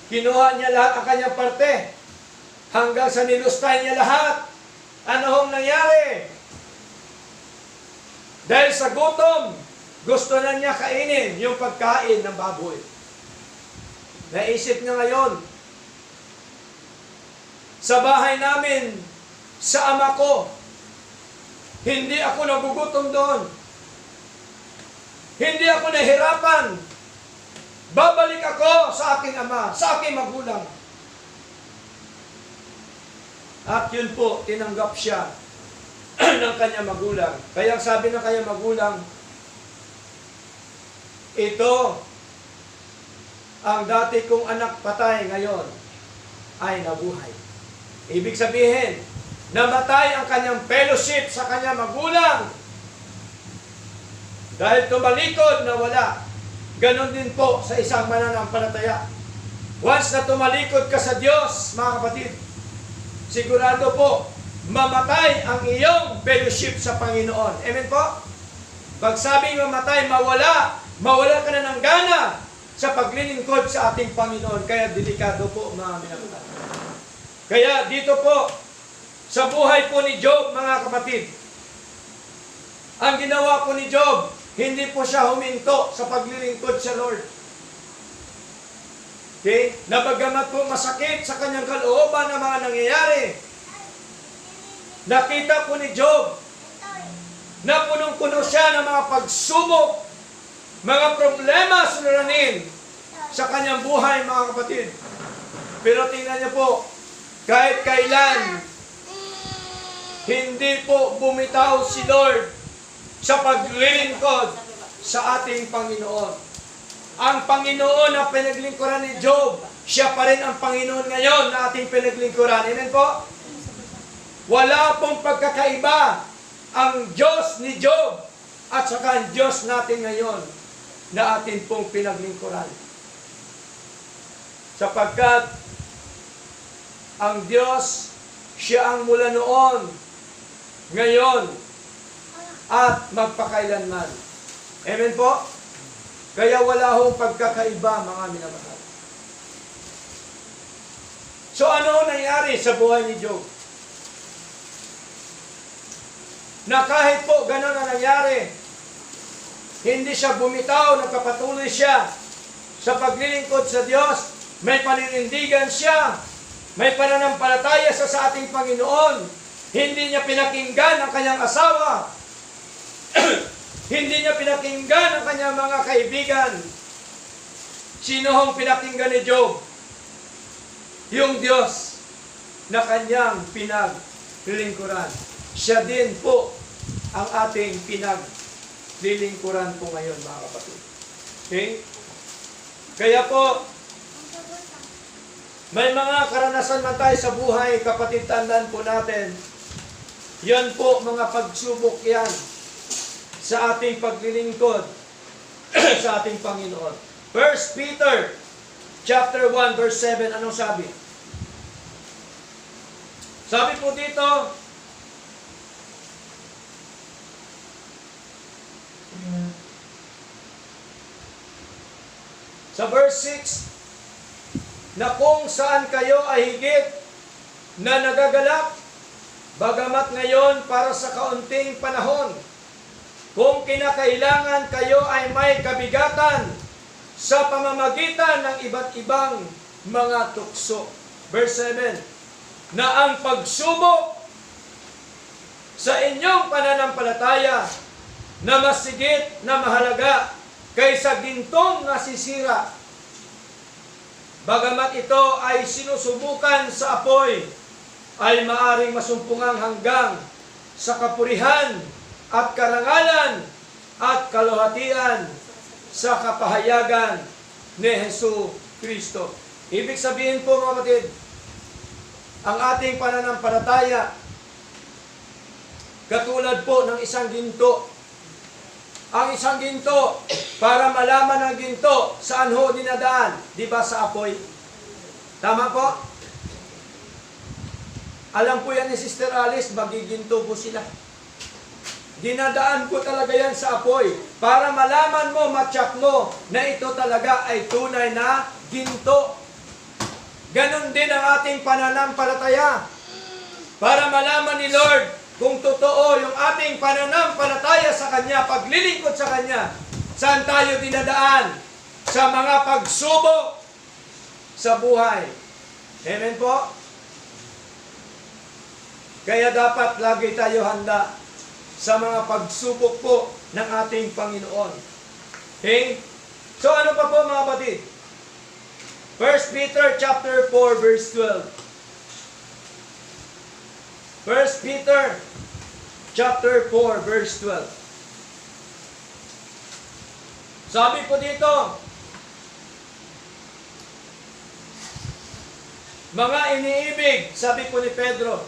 Kinuha niya lahat ang kanyang parte. Hanggang sa nilustay niya lahat. Ano hong nangyari? Dahil sa gutom, gusto na niya kainin yung pagkain ng baboy. Naisip niya ngayon, sa bahay namin, sa ama ko, hindi ako nagugutom doon. Hindi ako nahirapan. Babalik ako sa aking ama, sa aking magulang. At yun po, tinanggap siya ng kanyang magulang. Kaya sabi ng kanyang magulang, ito, ang dati kong anak patay ngayon ay nabuhay. Ibig sabihin, namatay ang kanyang fellowship sa kanyang magulang. Dahil tumalikod na wala. Ganon din po sa isang mananampalataya. Once na tumalikod ka sa Diyos, mga kapatid, sigurado po, mamatay ang iyong fellowship sa Panginoon. Amen po? Pag sabing mamatay, mawala ka na ng gana sa paglilingkod sa ating Panginoon. Kaya delikado po, mga minamahal. Kaya dito po, sa buhay po ni Job, mga kapatid, ang ginawa po ni Job, hindi po siya huminto sa paglilingkod sa Lord. Okay? Nabagamat po masakit sa kanyang kalooban ng mga nangyayari, nakita po ni Job na punong-puno siya ng mga pagsubok, mga problema suliranin sa kanyang buhay, mga kapatid. Pero tingnan niyo po, kahit kailan, hindi po bumitaw si Lord sa paglilingkod sa ating Panginoon. Ang Panginoon na pinaglingkuran ni Job, siya pa rin ang Panginoon ngayon na ating pinaglingkuran. Amen po? Wala pong pagkakaiba ang Diyos ni Job at saka ang Diyos natin ngayon na atin pong pinaglingkuran. Sapagkat ang Diyos, siya ang mula noon, ngayon, at magpakailanman. Amen po? Kaya wala hong pagkakaiba, mga minamahal. So ano nangyari sa buhay ni Job? Na kahit po gano'n ang nangyari, hindi siya bumitaw, nagpapatuloy siya sa paglilingkod sa Diyos, may paninindigan siya, may pananampalataya sa ating Panginoon, hindi niya pinakinggan ang kanyang asawa, hindi niya pinakinggan ang kanyang mga kaibigan. Sino hong pinakinggan ni Job? Yung Diyos na kanyang pinaglilingkuran. Siya din po ang ating pinaglilingkuran po ngayon, mga kapatid. Okay? Kaya po, may mga karanasan man tayo sa buhay, kapatid, tandaan po natin, yan po mga pagsubok yan sa ating paglilingkod sa ating Panginoon. 1 Peter chapter 1 verse 7, anong sabi? Sabi po dito, sa verse 6, na kung saan kayo ay higit na nagagalak, bagamat ngayon para sa kaunting panahon, kung kinakailangan kayo ay may kabigatan sa pamamagitan ng iba't ibang mga tukso. Verse 7, na ang pagsubok sa inyong pananampalataya na masigit na mahalaga kaysa gintong nasisira. Bagamat ito ay sinusubukan sa apoy, ay maaring masumpungang hanggang sa kapurihan at karangalan at kaluhatian sa kapahayagan ni Hesus Kristo. Ibig sabihin po mga kapatid, ang ating pananampalataya katulad po ng isang ginto. Ang isang ginto, para malaman ng ginto, saan ho dinadaan? Di ba sa apoy? Tama po? Alam po yan ni Sister Alice, magiginto po sila. Dinadaan ko talaga yan sa apoy para malaman mo, matyak mo, na ito talaga ay tunay na ginto. Ganon din ang ating pananampalataya. Para malaman ni Lord kung totoo yung ating pananampalataya sa Kanya, paglilingkod sa Kanya, saan tayo dinadaan? Sa mga pagsubok sa buhay. Amen po? Kaya dapat lagi tayo handa sa mga pagsubok po ng ating Panginoon. Okay? So ano pa po mga kapatid? 1 Peter chapter 4 verse 12. 1 Peter chapter 4 verse 12. Sabi po dito, mga iniibig, sabi po ni Pedro,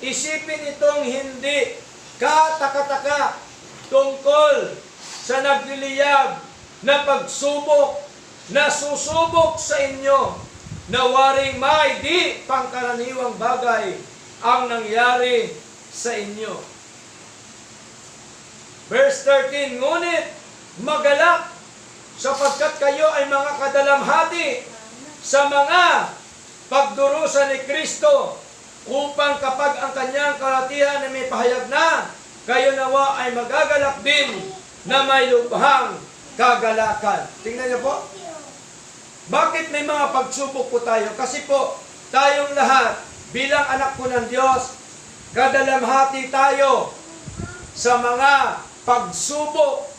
isipin itong hindi kataka-taka tungkol sa nagliliyab na pagsubok na susubok sa inyo na waring may di pangkaraniwang bagay ang nangyari sa inyo. Verse 13, ngunit magalak sapagkat kayo ay mga kadalamhati sa mga pagdurusa ni Kristo upang kapag ang kanyang kalatihan ay may pahayag na, kayo nawa ay magagalak din na may lubhang kagalakan. Tingnan niyo po. Bakit may mga pagsubok po tayo? Kasi po, tayong lahat, bilang anak po ng Diyos, kadalamhati tayo sa mga pagsubok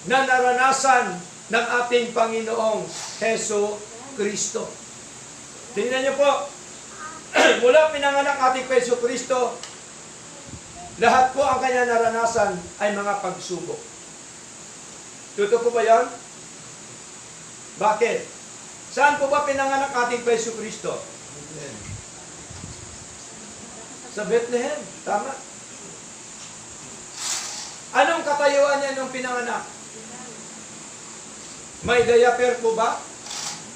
na naranasan ng ating Panginoong Hesus Kristo. Tingnan niyo po, mula pinanganak ating Hesus Kristo, lahat po ang kanya naranasan ay mga pagsubok. Totoo po ba yan? Bakit? Saan po ba pinanganak ating Hesus Kristo? Sa Bethlehem. Tama. Anong katayuan niya nung pinanganak? May diaper po ba?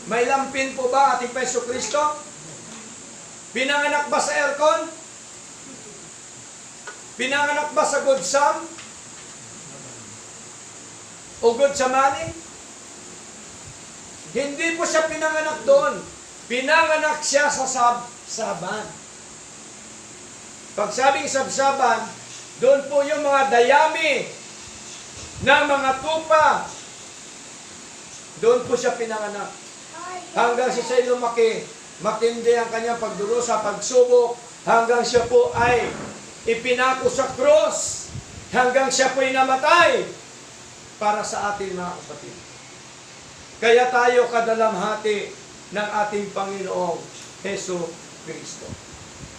May lampin po ba ating Hesus Kristo? Pinanganak ba sa aircon? Pinanganak ba sa good sam? O good samani? Hindi po siya pinanganak doon. Pinanganak siya sa sabsaban. Pag sabing sabsaban, doon po yung mga dayami ng mga tupa. Doon po siya pinanganak. Hanggang siya lumaki, matindi ang kanyang pagdurusa, pagsubok, hanggang siya po ay ipinako sa cross, hanggang siya po ay namatay para sa ating mga kapatid. Kaya tayo kadalamhati ng ating Panginoong Hesus Kristo.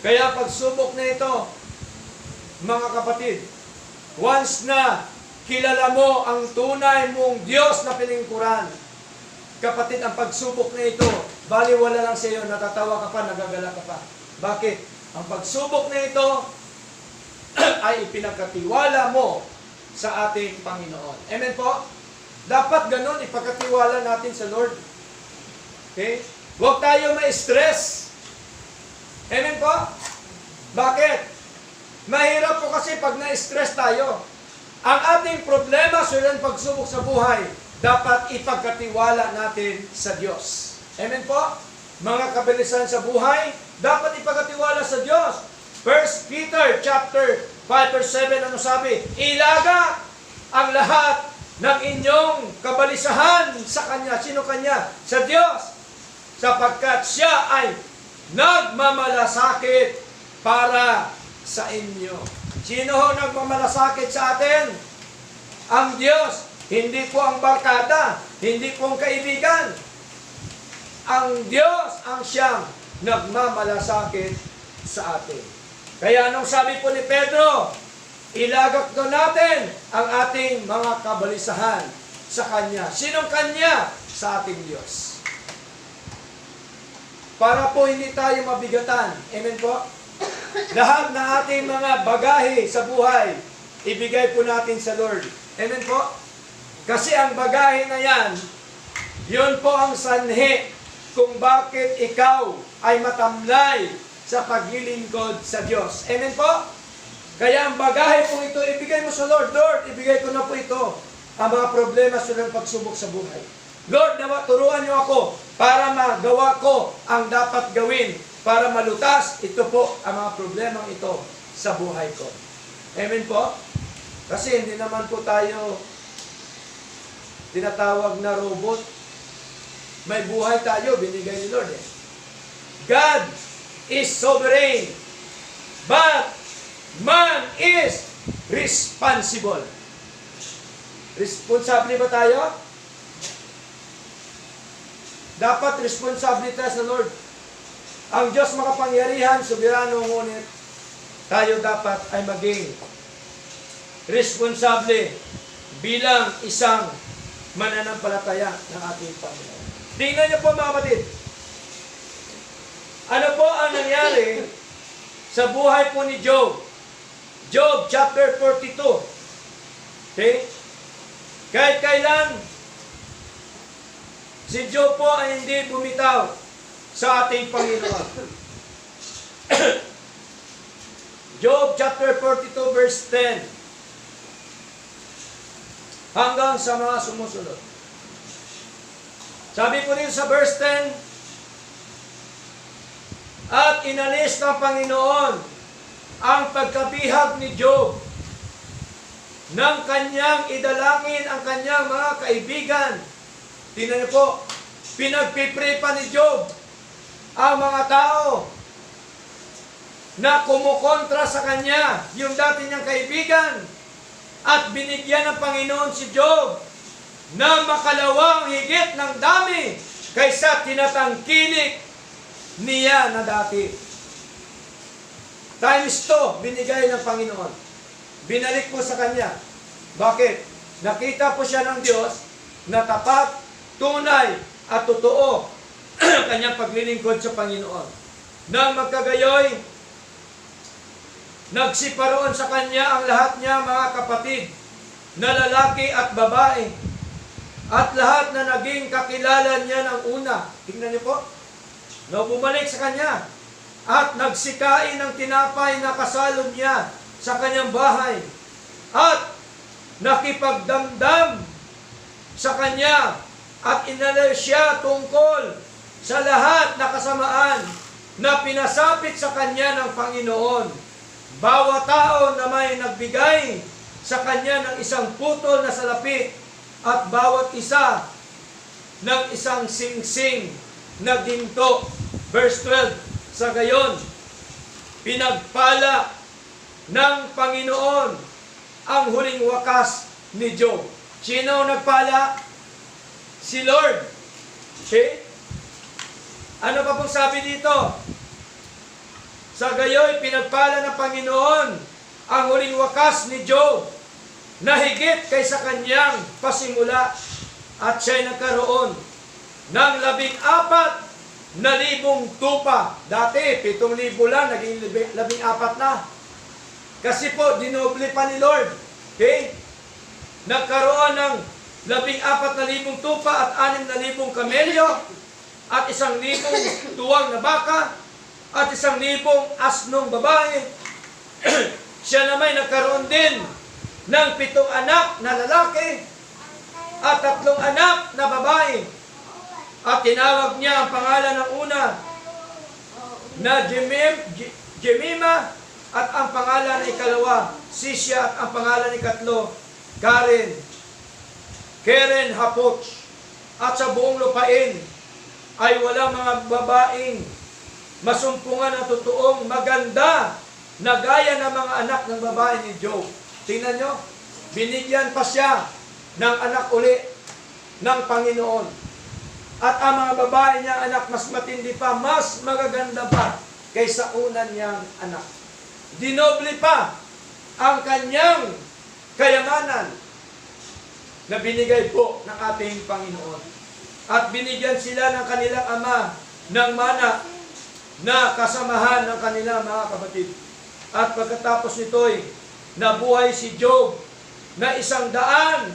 Kaya pagsubok na ito, mga kapatid, once na kilala mo ang tunay mong Diyos na piningkuran, kapatid, ang pagsubok na ito, baliwala lang sa iyo, natatawa ka pa, nagagala ka pa. Bakit? Ang pagsubok na ito ay ipinagkatiwala mo sa ating Panginoon. Amen po? Dapat ganun, ipagkatiwala natin sa Lord. Okay? Huwag tayo ma-stress. Amen po? Bakit? Mahirap po kasi pag na-stress tayo. Ang ating problema sa ilang pagsubok sa buhay, dapat ipagkatiwala natin sa Diyos. Amen po? Mga kabilisan sa buhay, dapat ipagkatiwala sa Diyos. 1 Peter chapter 5 verse 7, ano sabi? Ilaga ang lahat ng inyong kabalisahan sa Kanya. Sino Kanya? Sa Diyos. Sapagkat siya ay nagmamalasakit para sa inyo. Sino ho nagmamalasakit sa atin? Ang Diyos. Hindi po ang barkada. Hindi po ang kaibigan. Ang Diyos ang siyang nagmamalasakit sa atin. Kaya anong sabi po ni Pedro? Ilagak do natin ang ating mga kabalisahan sa Kanya. Sinong Kanya? Sa ating Diyos. Para po hindi tayo mabigatan. Amen po? Lahat na ating mga bagahe sa buhay, ibigay po natin sa Lord. Amen po? Kasi ang bagahe na yan, yun po ang sanhi kung bakit ikaw ay matamlay sa paglilingkod sa Diyos. Amen po? Kaya ang bagahe po ito, ibigay mo sa Lord. Lord, ibigay ko na po ito ang mga problema sa pagsubok sa buhay. Lord, turuan niyo ako para magawa ko ang dapat gawin para malutas. Ito po ang mga problemang ito sa buhay ko. Amen po? Kasi hindi naman po tayo tinatawag na robot. May buhay tayo, binigay ni Lord eh. God is sovereign, but man is responsible. Responsable ba tayo? Dapat responsable tayo sa Lord. Ang Diyos makapangyarihan, soberano, ngunit tayo dapat ay maging responsable bilang isang mananampalataya ng ating Panginoon. Tingnan niyo po mga kapatid. Ano po ang nangyari sa buhay po ni Job? Job chapter 42. Okay? Kahit kailan, si Job po ay hindi bumitaw sa ating Panginoon. Job chapter 42 verse 10 hanggang sa mga sumusunod. Sabi po rin sa verse 10, at inalis ng Panginoon ang pagkabihag ni Job nang kanyang idalangin ang kanyang mga kaibigan. Tingnan niyo po, pinagpipray pa ni Job ang mga tao na kumukontra sa kanya, yung dati niyang kaibigan, at binigyan ng Panginoon si Job na makalawang higit ng dami kaysa tinatangkilik niya na dati. Times 2, binigay ng Panginoon. Binalik po sa kanya. Bakit? Nakita po siya ng Diyos na tapat, tunay, at totoo kanyang paglilingkod sa Panginoon. Nang magkagayoy, nagsiparoon sa kanya ang lahat niya mga kapatid na lalaki at babae at lahat na naging kakilala niya ng una. Tingnan niyo po. No, bumalik sa kanya at nagsikain ng tinapay na kasalog niya sa kanyang bahay at nakipagdamdam sa kanya at inalay siya tungkol sa lahat na kasamaan na pinasapit sa kanya ng Panginoon. Bawat tao na may nagbigay sa kanya ng isang putol na salapi at bawat isa ng isang singsing na ginto. Verse 12, sa gayon, pinagpala ng Panginoon ang huling wakas ni Job. Sino nagpala? Si Lord. Okay? Ano pa pong sabi dito? Sa gayoy, pinagpala ng Panginoon ang huling wakas ni Job na higit kaysa kanyang pasimula at siya'y nagkaroon ng 14,000 tupa. Dati, 7,000 lang, naging 14 na. Kasi po, dinoble pa ni Lord. Okay? Nagkaroon ng 14,000 tupa at 6,000 kamelyo at 1,000 tuwang na baka at 1,000 asnong babae. Siya naman nagkaroon din ng 7 anak na lalaki at 3 anak na babae. At tinawag niya ang pangalan ng una na Jemima at ang pangalan ng ikalawa, Sisya, at ang pangalan ng ikatlo, Karen Hapoch, at sa buong lupain ay wala mga babaeng masumpungan na totoong maganda na gaya ng mga anak ng babae ni Job. Tingnan nyo, binigyan pa siya ng anak uli ng Panginoon. At ang mga babae niya anak mas matindi pa, mas magaganda pa kaysa unan niyang anak. Dinoble pa ang kanyang kayamanan na binigay po ng ating Panginoon. At binigyan sila ng kanilang ama ng mana na kasamahan ng kanilang mga kapatid. At pagkatapos nito'y nabuhay si Job na 140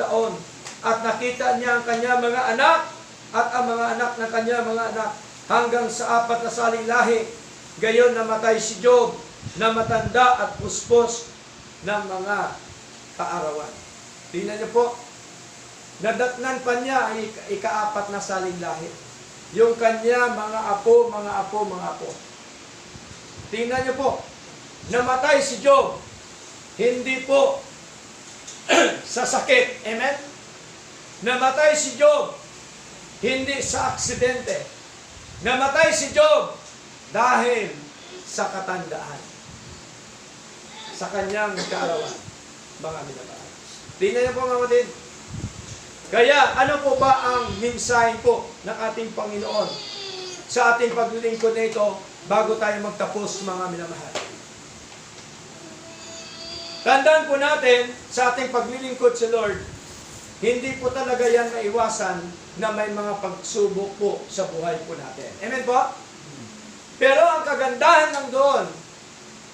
taon. At nakita niya ang kanyang mga anak at ang mga anak ng kanyang mga anak hanggang sa 4 na saling lahi. Gayon namatay si Job na matanda at puspos ng mga kaarawan. Tingnan niyo po, nadatnan pa niya ang 4 na saling lahi. Yung kanya mga apo. Tingnan niyo po, namatay si Job, hindi po sa sakit. Amen? Namatay si Job, hindi sa aksidente. Namatay si Job dahil sa katandaan. Sa kanyang kaarawan, mga minamahal. Tingnan niyo po mga kapatid. Kaya ano po ba ang mensahe po ng ating Panginoon sa ating paglilingkod na ito bago tayo magtapos, mga minamahal? Tandaan po natin sa ating paglilingkod sa Lord, hindi po talaga yan maiwasan na may mga pagsubok po sa buhay po natin. Amen po? Pero ang kagandahan ng doon,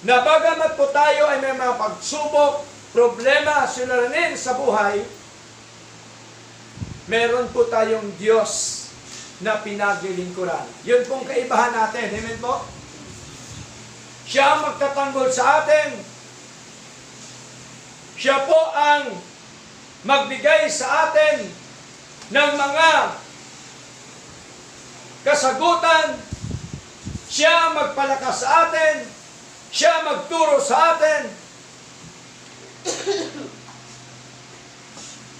na bagamat po tayo ay may mga pagsubok, problema, suliranin sa buhay, meron po tayong Diyos na pinaglilingkuran. Yun pong kaibahan natin. Amen po? Siya ang magtatanggol sa atin. Siya po ang magbigay sa atin ng mga kasagutan. Siya ang magpalakas sa atin. Siya magturo sa atin.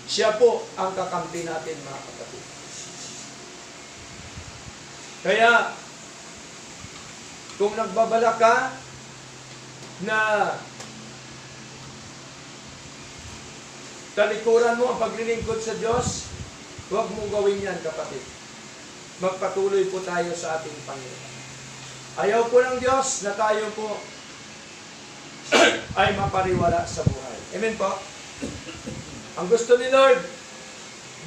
Siya po ang kakampi natin, mga kapatid. Kaya, kung nagbabala ka na talikuran mo ang paglilingkod sa Diyos, huwag mong gawin yan, kapatid. Magpatuloy po tayo sa ating Panginoon. Ayaw po ng Diyos na tayo po ay mapariwala sa buhay. Amen po? Ang gusto ni Lord,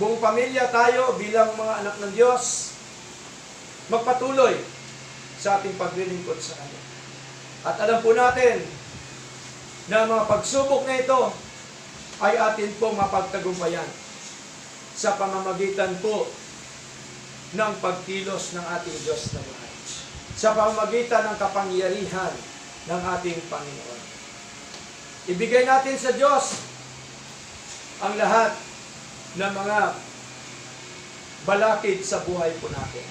buong pamilya tayo bilang mga anak ng Diyos, magpatuloy sa ating paglilingkod sa Kanya. At alam po natin na mga pagsubok na ito ay atin pong mapagtagumpayan sa pamamagitan po ng pagkilos ng ating Diyos na buhay. Sa pamamagitan ng kapangyarihan ng ating Panginoon. Ibigay natin sa Diyos ang lahat ng mga balakid sa buhay po natin.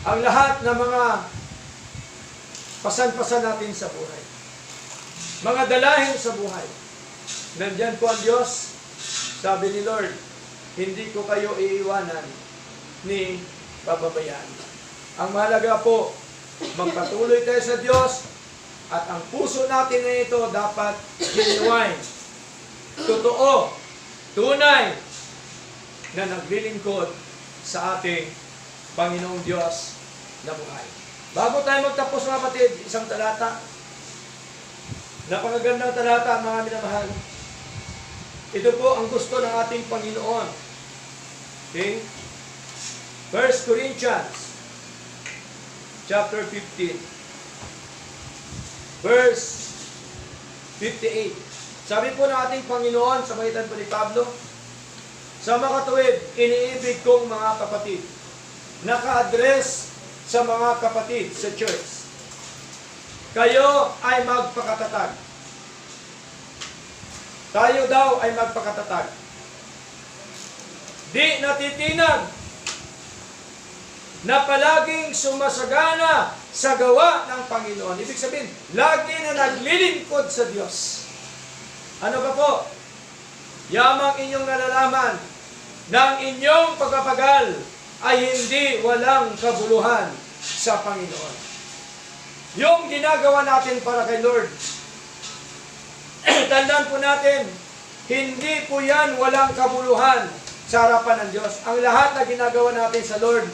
Ang lahat ng mga pasan-pasan natin sa buhay. Mga dalahin sa buhay. Nandyan po ang Diyos. Sabi ni Lord, hindi ko kayo iiwanan ni pababayaan. Ang mahalaga po, magpatuloy tayo sa Diyos at ang puso natin na ito dapat genuine, totoo, tunay na naglilingkod sa ating Panginoong Diyos na buhay. Bago tayo magtapos, mga kapatid, isang talata. Napakagandang talata, mga minamahal. Ito po ang gusto ng ating Panginoon. Okay? 1 Corinthians chapter 15 verse 58. Sabi po ng ating Panginoon sa pagitan po ni Pablo, sa makatuwid, iniibig kong mga kapatid, naka-address sa mga kapatid sa church. Kayo ay magpakatatag. Tayo daw ay magpakatatag. Di natitinag na palaging sumasagana sa gawa ng Panginoon. Ibig sabihin, lagi na naglilingkod sa Diyos. Ano pa po? Yamang inyong nalalaman ng inyong pagpapagal ay hindi walang kabuluhan sa Panginoon. Yung ginagawa natin para kay Lord, tandaan po natin, hindi po yan walang kabuluhan sa harapan ng Diyos. Ang lahat na ginagawa natin sa Lord,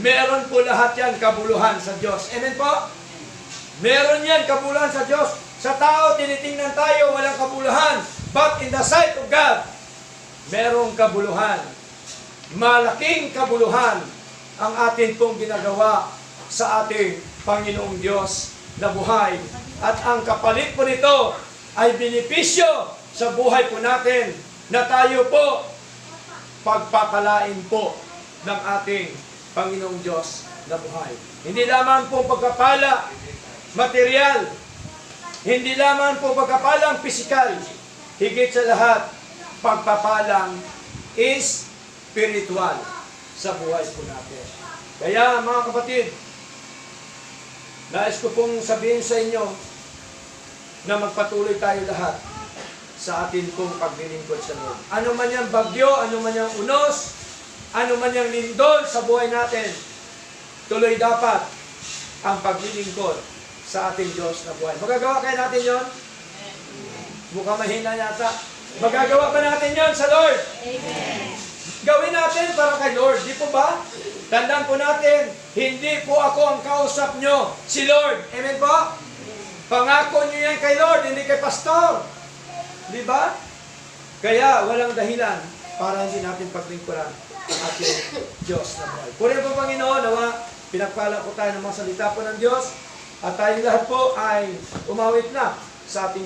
meron po lahat yan kabuluhan sa Diyos. Amen po? Meron yan kabuluhan sa Diyos. Sa tao, tinitingnan tayo, walang kabuluhan. But in the sight of God, merong kabuluhan. Malaking kabuluhan ang atin pong ginagawa sa ating Panginoong Diyos na buhay. At ang kapalit po nito ay benepisyo sa buhay po natin na tayo po pagpapalain po ng ating Panginoong Diyos na buhay. Hindi lamang po pagpapala material, hindi lamang po pagpapalang pisikal, higit sa lahat, pagpapalang spiritual sa buhay po natin. Kaya mga kapatid, nais ko pong sabihin sa inyo na magpatuloy tayo lahat sa atin pong paglilingkod sa Lord. Ano man yung bagyo, ano man yung unos, ano man yung lindol sa buhay natin, tuloy dapat ang paglilingkod sa ating Diyos na buhay. Magagawa kaya natin yon? Mukhang mahina yata. Magagawa pa natin yon sa Lord? Amen. Gawin natin para kay Lord, di po ba? Tandaan po natin, hindi po ako ang kausap nyo, si Lord. Amen po? Pangako nyo yan kay Lord, hindi kay pastor. Di ba? Kaya walang dahilan para hindi natin paglingkuran ang ating Diyos na buhay. Purihin po Panginoon, nawa pinagpala po tayo ng mga salita po ng Diyos at tayong lahat po ay umawit na sa ating